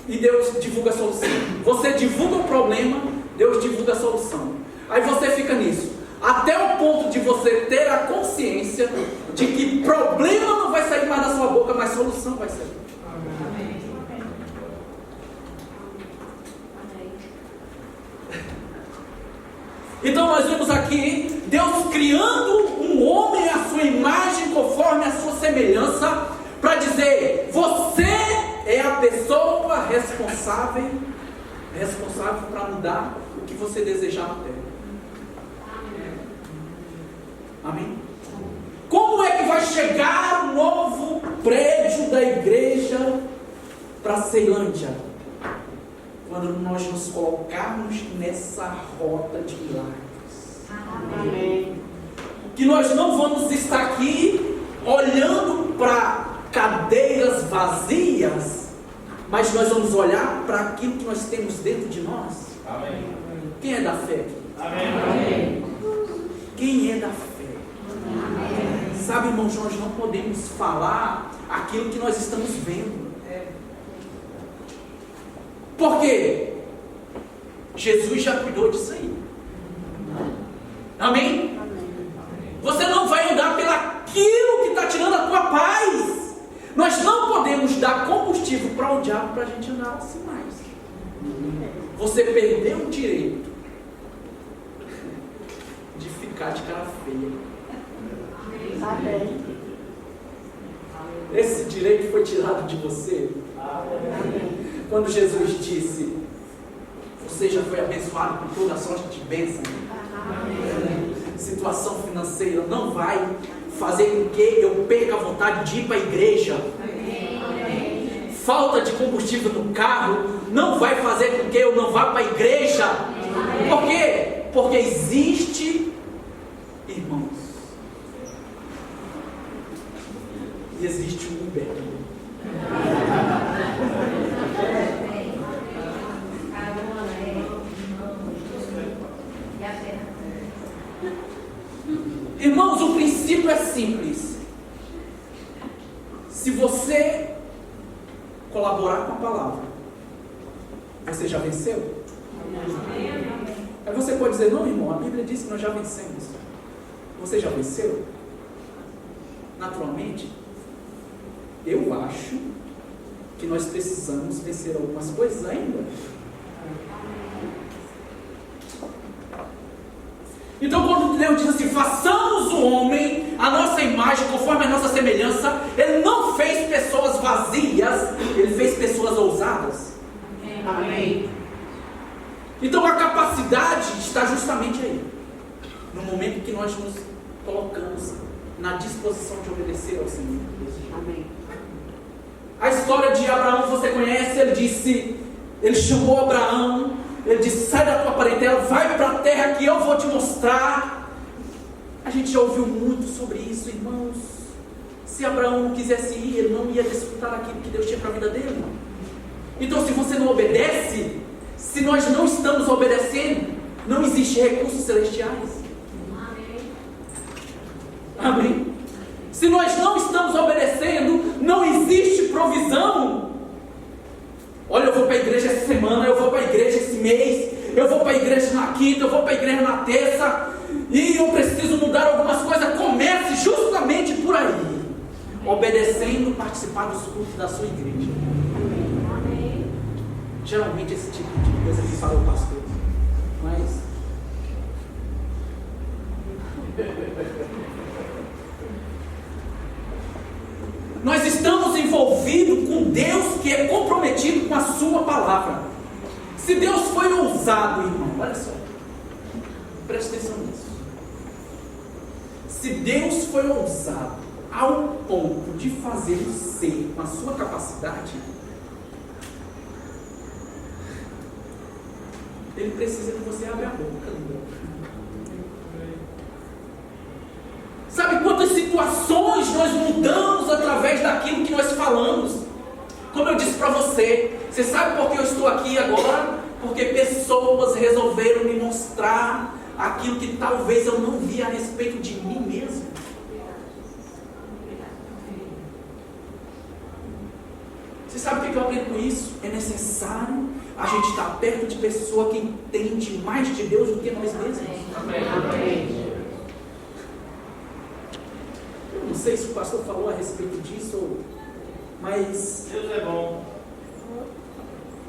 e Deus divulga a solução. Você divulga o problema, Deus divulga a solução. Aí você fica nisso. Até o ponto de você ter a consciência de que problema não vai sair mais da sua boca, mas solução vai sair. Amém. Então nós vemos aqui Deus criando um homem à sua imagem, conforme a sua semelhança, para dizer: você é a pessoa responsável para mudar o que você desejar na terra. Amém? Como é que vai chegar o novo prédio da igreja para Ceilândia? Quando nós nos colocarmos nessa rota de milagres. Amém. Que nós não vamos estar aqui olhando para cadeiras vazias, mas nós vamos olhar para aquilo que nós temos dentro de nós. Amém. Quem é da fé aqui? Amém. Quem é da fé? Amém. Sabe, irmãos, nós não podemos falar aquilo que nós estamos vendo. Por quê? Jesus já cuidou disso aí. Amém? Você não vai andar pelaquilo que está tirando a tua paz. Nós não podemos dar combustível para o diabo para a gente andar assim mais. Você perdeu o direito de ficar de cara feia. Amém. Esse direito foi tirado de você quando Jesus disse: você já foi abençoado com toda a sorte de bênção. Situação financeira não vai fazer com que eu perca a vontade de ir para a igreja. Falta de combustível no carro não vai fazer com que eu não vá para a igreja. Por quê? Porque existe, irmãos, e existe um libertador. Irmãos, o princípio é simples. Se você colaborar com a palavra, você já venceu? Aí você pode dizer: não, irmão, a Bíblia diz que nós já vencemos. Você já venceu? Naturalmente, eu acho que nós precisamos vencer algumas coisas ainda. Então, quando Deus diz assim, façamos o homem a nossa imagem, conforme a nossa semelhança, Ele não fez pessoas vazias, Ele fez pessoas ousadas. Amém. Então, a capacidade está justamente aí, no momento que nós nos colocamos na disposição de obedecer ao Senhor. Amém. A história de Abraão você conhece. Ele chamou Abraão, ele disse, sai da tua parentela, vai para a terra que eu vou te mostrar. A gente já ouviu muito sobre isso, irmãos. Se Abraão não quisesse ir, ele não ia desfrutar daquilo que Deus tinha para a vida dele. Então, se você não obedece, se nós não estamos obedecendo, não existe recursos celestiais. Amém? Se nós não estamos obedecendo, não existe provisão. Olha, eu vou para a igreja essa semana, eu vou para a igreja esse mês, eu vou para a igreja na quinta, eu vou para a igreja na terça, e eu preciso mudar algumas coisas. Comece justamente por aí, obedecendo, participar dos cultos da sua igreja. Geralmente esse tipo de coisa que fala o pastor, mas nós estamos envolvidos com Deus, que é comprometido com a sua palavra. Se Deus foi ousado, irmão, olha só, preste atenção nisso. Se Deus foi ousado ao ponto de fazer o ser com a sua capacidade, Ele precisa que você abra a boca. Sabe quantas situações nós mudamos através daquilo que nós falamos? Como eu disse para você, você sabe por que eu estou aqui agora? Porque pessoas resolveram me mostrar aquilo que talvez eu não via a respeito de mim mesmo. Você sabe o que eu aprendo com isso? É necessário a gente estar perto de pessoa que entende mais de Deus do que nós mesmos. Amém. Eu não sei se o pastor falou a respeito disso, mas Deus é bom.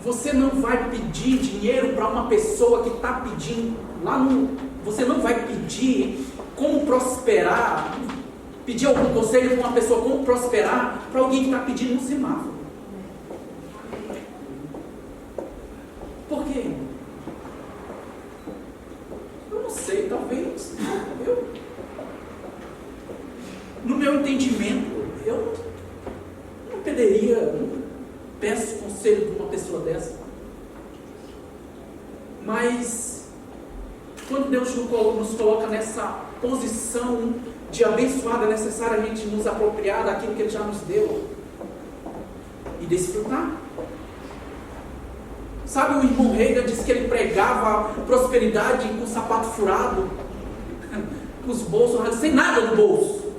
você não vai pedir dinheiro para uma pessoa que está pedindo lá no... Você não vai pedir como prosperar, pedir algum conselho para uma pessoa como prosperar para alguém que está pedindo no semáforo. Por quê? Eu não sei, talvez. No meu entendimento, eu não pediria, não peço conselho de uma pessoa dessa. Mas, quando Deus nos coloca nessa posição de abençoado, é necessário a gente nos apropriar daquilo que Ele já nos deu e desfrutar. Sabe, o irmão Reagan disse que ele pregava prosperidade com o sapato furado, com os bolsos, sem nada no bolso,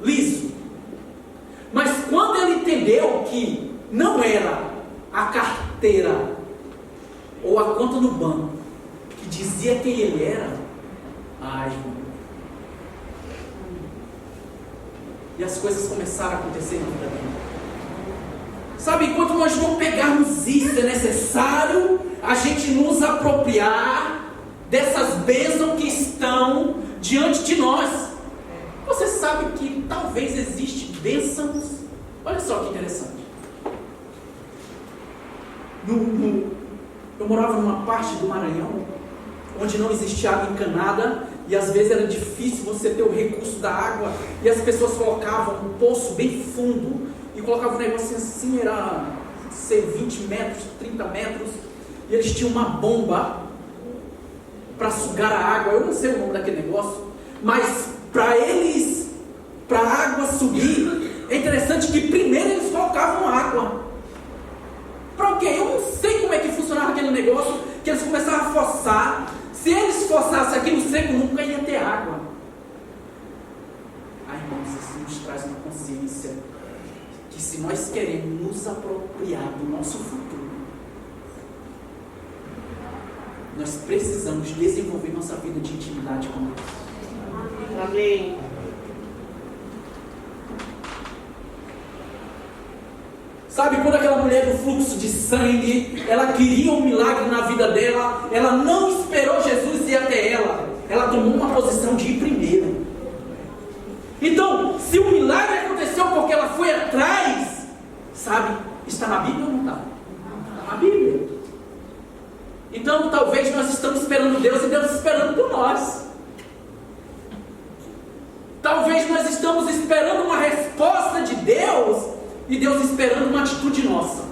liso. Mas quando ele entendeu que não era a carteira ou a conta no banco que dizia quem ele era, ai, e as coisas começaram a acontecer na vida dele. Sabe, enquanto nós não pegarmos isso, é necessário a gente nos apropriar dessas bênçãos que estão diante de nós. Você sabe que talvez existem bênçãos. Olha só que interessante. Eu morava numa parte do Maranhão onde não existia água encanada, e às vezes era difícil você ter o recurso da água, e as pessoas colocavam um poço bem fundo e colocavam um negócio assim, era 20 metros, 30 metros, e eles tinham uma bomba para sugar a água. Eu não sei o nome daquele negócio, mas para a água subir, é interessante que primeiro eles colocavam água. Para o quê? Eu não sei como é que funcionava aquele negócio, que eles começavam a forçar. Se eles forçassem aquilo seco, nunca ia ter água. Ai, irmãos, isso nos traz uma consciência que se nós queremos nos apropriar do nosso futuro, nós precisamos desenvolver nossa vida de intimidade com Deus. Amém. Sabe, quando aquela mulher do fluxo de sangue, ela queria um milagre na vida dela, ela não esperou Jesus ir até ela, ela tomou uma posição de ir primeiro. Então, se o milagre aconteceu porque ela foi atrás, sabe, está na Bíblia ou não está? Está na Bíblia. Então, talvez nós estamos esperando Deus e Deus esperando por nós. Talvez nós estamos esperando uma resposta de Deus e Deus esperando uma atitude nossa.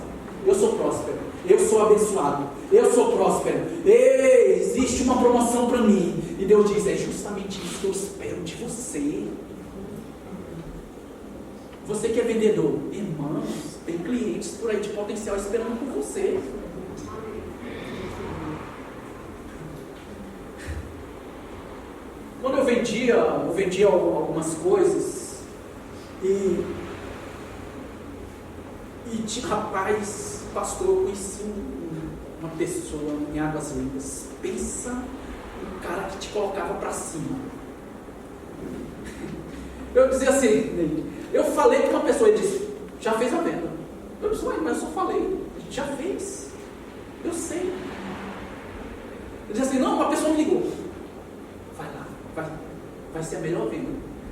Eu sou próspero, eu sou abençoado, eu sou próspero. Ei, existe uma promoção para mim. E Deus diz, é justamente isso que eu espero de você. Você que é vendedor, irmãos, tem clientes por aí de potencial esperando por você. Quando eu vendia algumas coisas e rapaz, pastor, eu conheci uma pessoa em Águas Lindas. Pensa um cara que te colocava para cima. Eu dizia assim, eu falei com uma pessoa e disse, já fez a venda. Eu disse, mas eu só falei, já fez, eu sei. Eu disse assim, não, uma pessoa me ligou. Vai lá, vai ser a melhor venda.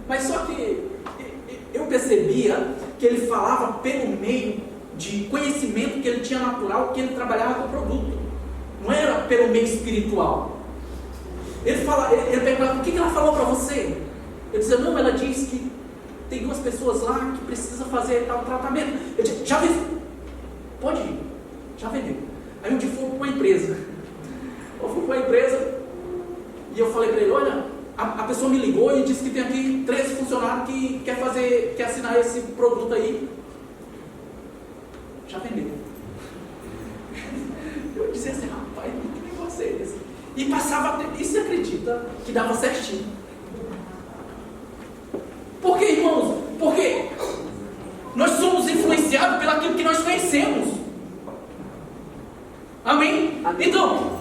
Mas só que eu percebia que ele falava pelo meio de conhecimento que ele tinha natural, que ele trabalhava com o produto. Não era pelo meio espiritual. Ele perguntava, o que ela falou para você? Eu dizia, não, ela disse que tem 2 pessoas lá que precisam fazer tal tratamento. Eu disse, já vendeu? Pode ir, já vendeu. Aí um dia fui para uma empresa. Eu fui para uma empresa e eu falei para ele, olha, a pessoa me ligou e disse que tem aqui 13 funcionários que quer assinar esse produto aí. Já vendeu. Eu dizia assim, rapaz, que negócio é esse? E passava, e você acredita que dava certinho? Por que, irmãos? Porque nós somos influenciados pelo aquilo que nós conhecemos. Amém? Então,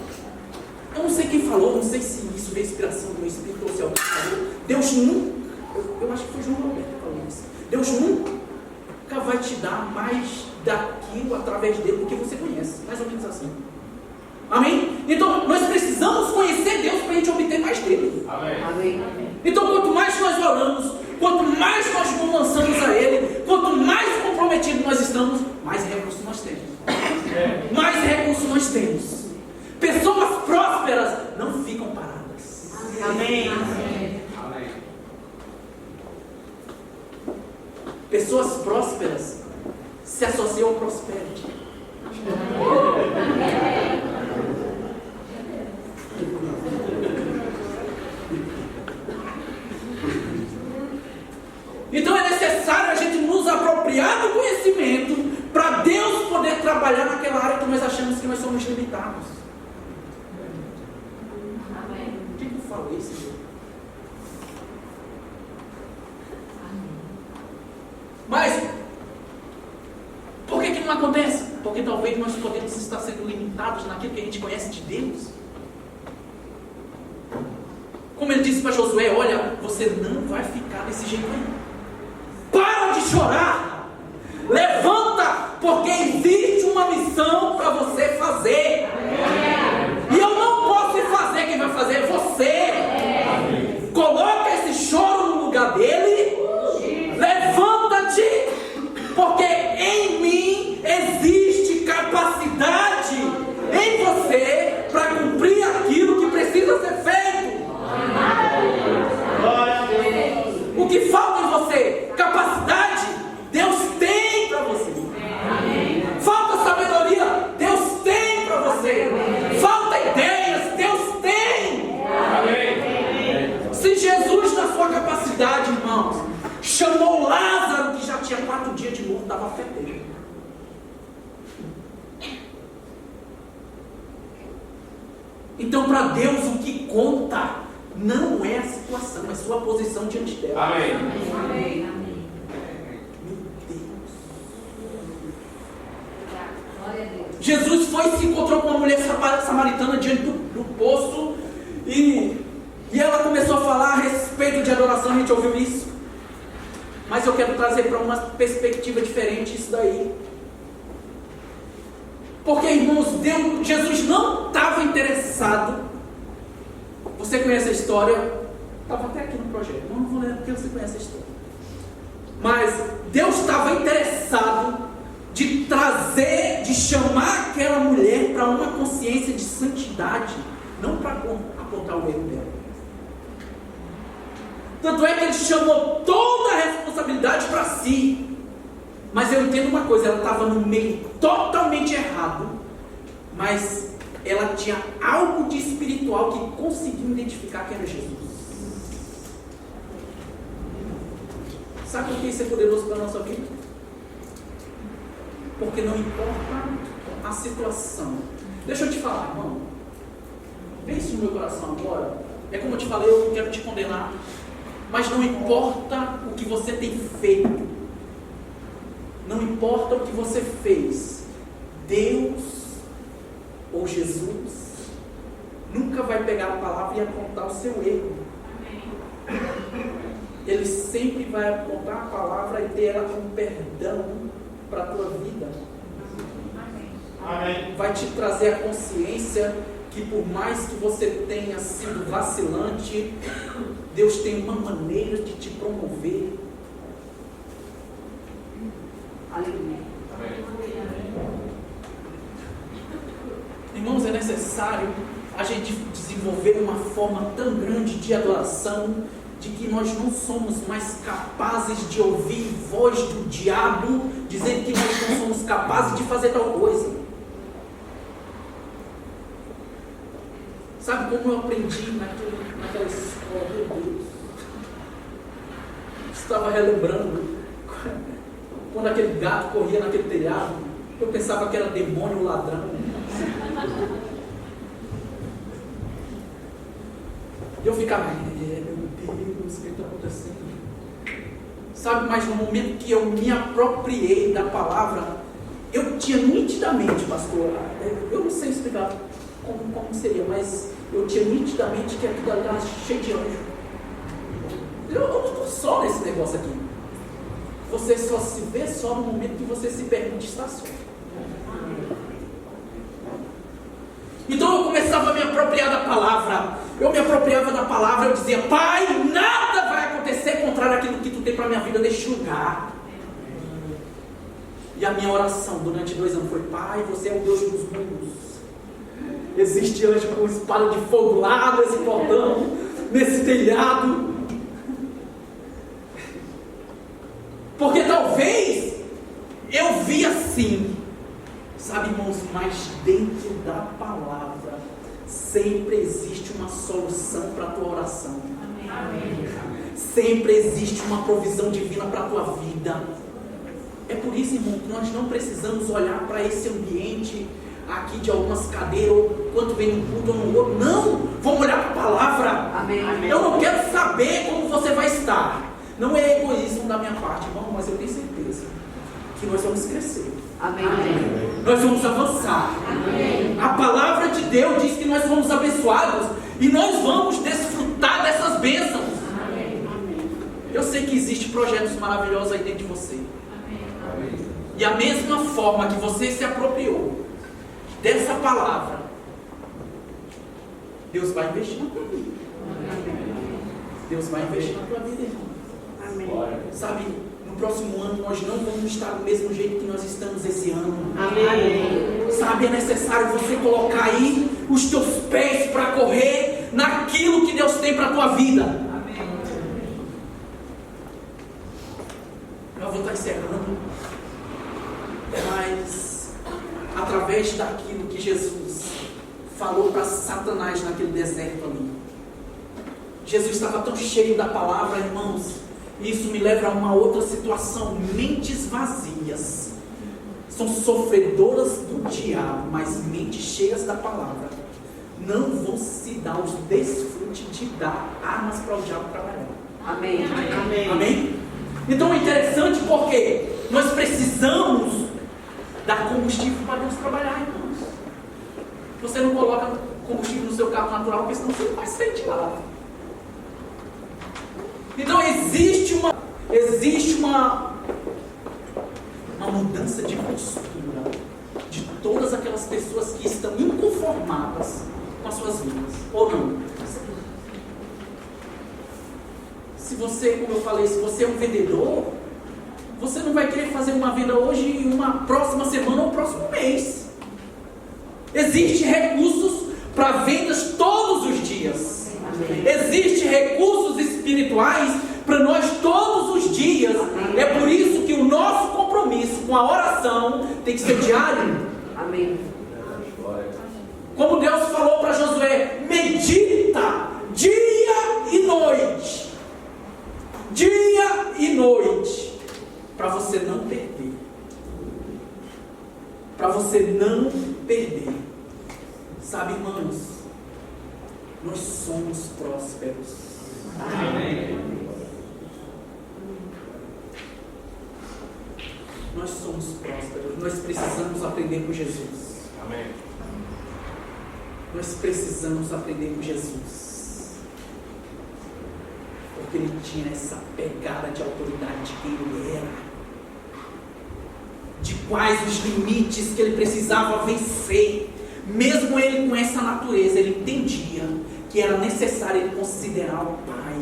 eu não sei quem falou, não sei se isso veio inspiração do meu espírito ou se alguém falou. Deus nunca, eu acho que foi João Roberto que falou isso. Deus nunca vai te dar mais daquilo através dele do que você conhece. Mais ou menos assim. Amém? Então, nós precisamos conhecer Deus para a gente obter mais dele. Amém. Então, quanto mais nós oramos, quanto mais nós nos lançamos a Ele, quanto mais comprometidos nós estamos, mais recursos nós temos. Mais recursos nós temos. Pessoas prósperas não ficam paradas. Amém. Pessoas prósperas se associam ao prosperity. Então é necessário a gente nos apropriar do conhecimento para Deus poder trabalhar naquela área que nós achamos que nós somos limitados. Por que eu falo isso? Mas por que não acontece? Porque talvez nós podemos estar sendo limitados naquilo que a gente conhece de Deus. Como ele disse para Josué, olha, você não vai ficar desse jeito aí. Para de chorar. Levanta, porque existe uma missão para você fazer. E eu não posso fazer, quem vai fazer é você. Coloca esse choro no lugar dele. Levanta-te, porque em mim existe capacidade em você para cumprir aquilo que precisa ser feito. O que falta em você? Capacidade? Deus tem para você. Falta sabedoria? Deus tem para você. Falta ideias? Deus tem. Se Jesus, na sua capacidade, irmãos, chamou Lázaro, que já tinha 4 dias de morto, estava fedendo. Então, para Deus, o que conta não é a situação, é a sua posição diante dela. Amém. Amém. Meu Deus. Jesus foi e se encontrou com uma mulher samaritana diante do poço e ela começou a falar a respeito de adoração. A gente ouviu isso, mas eu quero trazer para uma perspectiva diferente isso daí. Porque, irmãos, Jesus não estava interessado Você conhece a história? Estava até aqui no projeto, não vou ler porque você conhece a história. Mas Deus estava interessado de trazer, de chamar aquela mulher para uma consciência de santidade, não para apontar o erro dela. Tanto é que ele chamou toda a responsabilidade para si. Mas eu entendo uma coisa, ela estava no meio totalmente errado, mas ela tinha algo de espiritual que conseguiu identificar que era Jesus. Sabe por que isso é poderoso para a nossa vida? Porque não importa a situação. Deixa eu te falar, irmão. Pense no meu coração agora. É como eu te falei, eu não quero te condenar. Mas não importa o que você tem feito. Não importa o que você fez. Deus ou Jesus nunca vai pegar a palavra e apontar o seu erro. Ele sempre vai apontar a palavra e ter ela como perdão para a tua vida. Amém. Vai te trazer a consciência que por mais que você tenha sido vacilante, Deus tem uma maneira de te promover. Aleluia. Irmãos, é necessário a gente desenvolver uma forma tão grande de adoração, de que nós não somos mais capazes de ouvir voz do diabo dizendo que nós não somos capazes de fazer tal coisa. Sabe como eu aprendi naquela escola? Meu Deus, estava relembrando quando aquele gato corria naquele telhado. Eu pensava que era demônio, ladrão. Eu ficava, meu Deus, o que está acontecendo? Sabe, mas no momento que eu me apropriei da palavra, eu tinha nitidamente, pastor, eu não sei explicar como seria, mas eu tinha nitidamente que aquilo ali estava cheio de anjo. Eu não estou só nesse negócio aqui. Você só se vê só no momento que você se permite estar só. Então eu começava a me apropriar da palavra. Eu me apropriava da palavra, eu dizia, Pai, nada vai acontecer contrário àquilo que tu tem para a minha vida neste lugar. E a minha oração durante 2 anos foi, Pai, você é o Deus dos mundos. Existe anjo com espada de fogo lá nesse portão, nesse telhado. Porque talvez eu vi assim, sabe, irmãos, mas dentro da palavra sempre existe uma solução para a tua oração. Amém. Sempre existe uma provisão divina para a tua vida. É por isso, irmão, que nós não precisamos olhar para esse ambiente aqui de algumas cadeiras, ou quanto vem no culto ou no outro. Não! Vamos olhar para a palavra. Amém. Eu não quero saber como você vai estar. Não é egoísmo da minha parte, irmão, mas eu tenho certeza que nós vamos crescer. Amém. Nós vamos avançar. Amém. A palavra de Deus diz que nós somos abençoados e nós vamos desfrutar dessas bênçãos. Amém. Eu sei que existem projetos maravilhosos aí dentro de você. E a mesma forma que você se apropriou dessa palavra, Deus vai investir na tua vida. Deus vai investir na tua vida, irmão. Amém. Sabe, no próximo ano nós não vamos estar do mesmo jeito que nós estamos esse ano. Amém. Sabe, é necessário você colocar aí os teus pés para correr naquilo que Deus tem para a tua vida. Amém. Eu vou estar encerrando, mas através daquilo que Jesus falou para Satanás naquele deserto ali. Jesus estava tão cheio da palavra, irmãos. Isso me leva a uma outra situação. Mentes vazias são sofredoras do diabo, mas mentes cheias da palavra não vão se dar os desfrutes de dar armas para o diabo trabalhar. Amém. Amém. Amém? Então é interessante porque nós precisamos dar combustível para Deus trabalhar, irmãos. Você não coloca combustível no seu carro natural, porque senão você não vai sair de lá. Então existe uma mudança de postura de todas aquelas pessoas que estão inconformadas com com as suas vidas, ou não? Se você, como eu falei, se você é um vendedor, você não vai querer fazer uma venda hoje e uma próxima semana ou próximo mês. Existem recursos para vendas todos os dias. Existem recursos espirituais para nós todos os dias. É por isso que o nosso compromisso com a oração tem que ser diário. Amém. Como Deus falou para Josué, medita dia e noite. Dia e noite. Para você não perder. Para você não perder. Sabe, irmãos, nós somos prósperos. Amém. Nós somos prósperos. Nós precisamos aprender com Jesus. Amém. Nós precisamos aprender com Jesus. Porque ele tinha essa pegada de autoridade de quem ele era. De quais os limites que ele precisava vencer. Mesmo ele com essa natureza, ele entendia que era necessário ele considerar o Pai.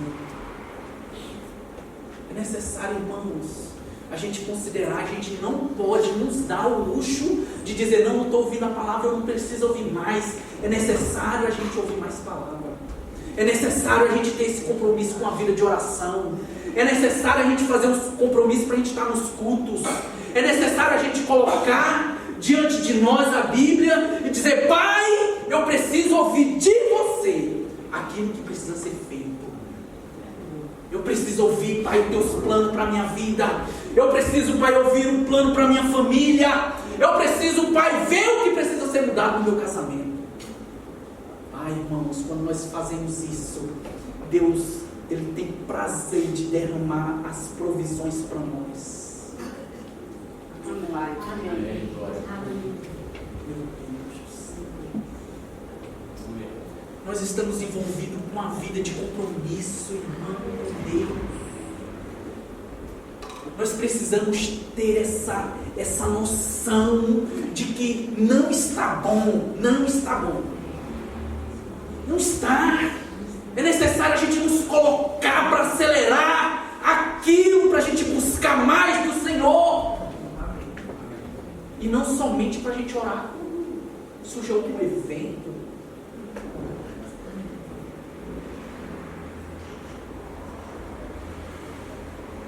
É necessário, irmãos, a gente considerar. A gente não pode nos dar o luxo de dizer, não estou ouvindo a palavra, eu não preciso ouvir mais. É necessário a gente ouvir mais palavra. É necessário a gente ter esse compromisso com a vida de oração. É necessário a gente fazer um compromisso para a gente estar nos cultos. É necessário a gente colocar diante de nós a Bíblia e dizer, Pai, eu preciso ouvir de você aquilo que precisa ser feito. Eu preciso ouvir, Pai, os teus planos para a minha vida. Eu preciso, Pai, ouvir um plano para a minha família. Eu preciso, Pai, ver o que precisa ser mudado no meu casamento. Pai, irmãos, quando nós fazemos isso, Deus, Ele tem prazer de derramar as provisões para nós. Amém. Meu Deus. Nós estamos envolvidos com uma vida de compromisso, irmão de Deus. Nós precisamos ter essa noção de que não está bom. Não está. É necessário a gente nos colocar para acelerar aquilo, para a gente buscar mais do Senhor. E não somente para a gente orar quando surge algum evento.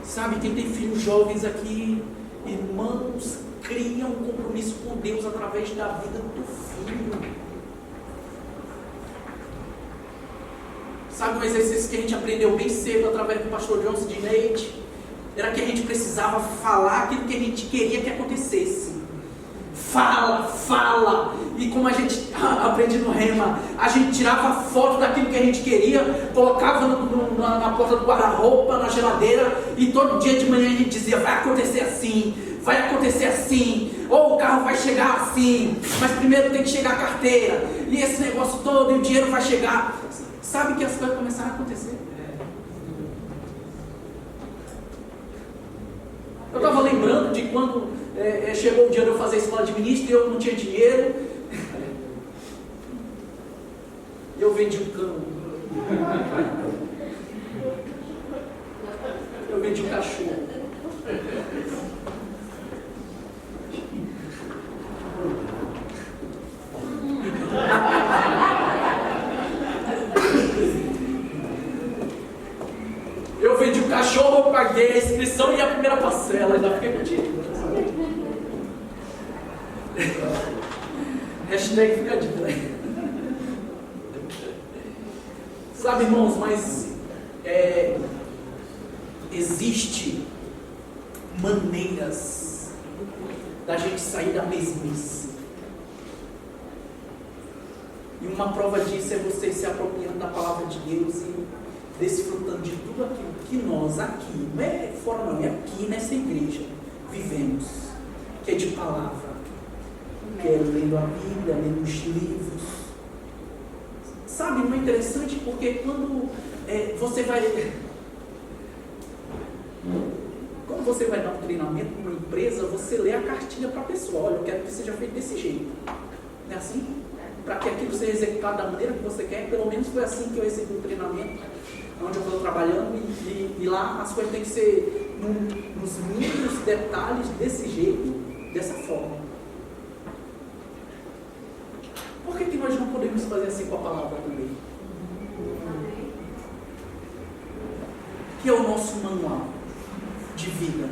Sabe, quem tem filhos jovens aqui, irmãos, criam um compromisso com Deus através da vida do filho. Sabe um exercício que a gente aprendeu bem cedo através do pastor Johnson de Neite? Era que a gente precisava falar aquilo que a gente queria que acontecesse. Fala. E como a gente aprende no Rema, a gente tirava foto daquilo que a gente queria, colocava na porta do guarda-roupa, na geladeira, e todo dia de manhã a gente dizia, vai acontecer assim, ou o carro vai chegar assim, mas primeiro tem que chegar a carteira, e esse negócio todo, e o dinheiro vai chegar. Sabe que as coisas começaram a acontecer? Eu estava lembrando de quando chegou o dia de eu fazer a escola de ministro e eu não tinha dinheiro. E eu vendi um cão. Eu vendi um cachorro. Eu vendi um cachorro, eu paguei a inscrição e a primeira parcela, ainda fiquei com dinheiro. Hashtag fica a dica. Sabe, irmãos, mas existe maneiras da gente sair da mesmice. E uma prova disso é você se apropriando da palavra de Deus e desfrutando de tudo aquilo que nós aqui, não é fora não, é aqui nessa igreja, vivemos, que é de palavra, que é lendo a Bíblia, lendo os livros. Sabe, não é interessante porque quando você vai dar um treinamento numa empresa, você lê a cartilha para a pessoa, olha, eu quero que seja feito desse jeito, não é assim? para que aquilo seja executado da maneira que você quer. Pelo menos foi assim que eu recebi o treinamento, onde eu estou trabalhando, e lá as coisas têm que ser nos mínimos detalhes, desse jeito, dessa forma. Por que nós não podemos fazer assim com a palavra também? Que é o nosso manual de vida.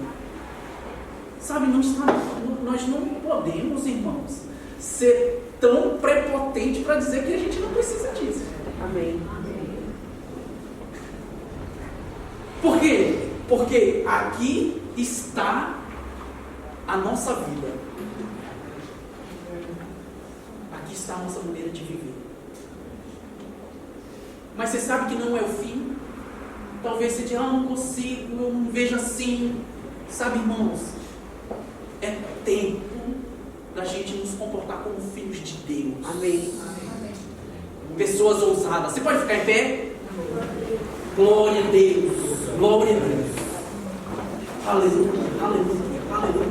Sabe, nós não podemos, irmãos, ser tão prepotente para dizer que a gente não precisa disso. Amém. Por quê? Porque aqui está a nossa vida. Aqui está a nossa maneira de viver. Mas você sabe que não é o fim? Talvez você diga, não consigo, eu não vejo assim. Sabe, irmãos, é tempo da gente nos comportar como filhos de Deus. Amém. Pessoas ousadas. Você pode ficar em pé? Glória a Deus. Glória a Deus. Aleluia, aleluia, aleluia.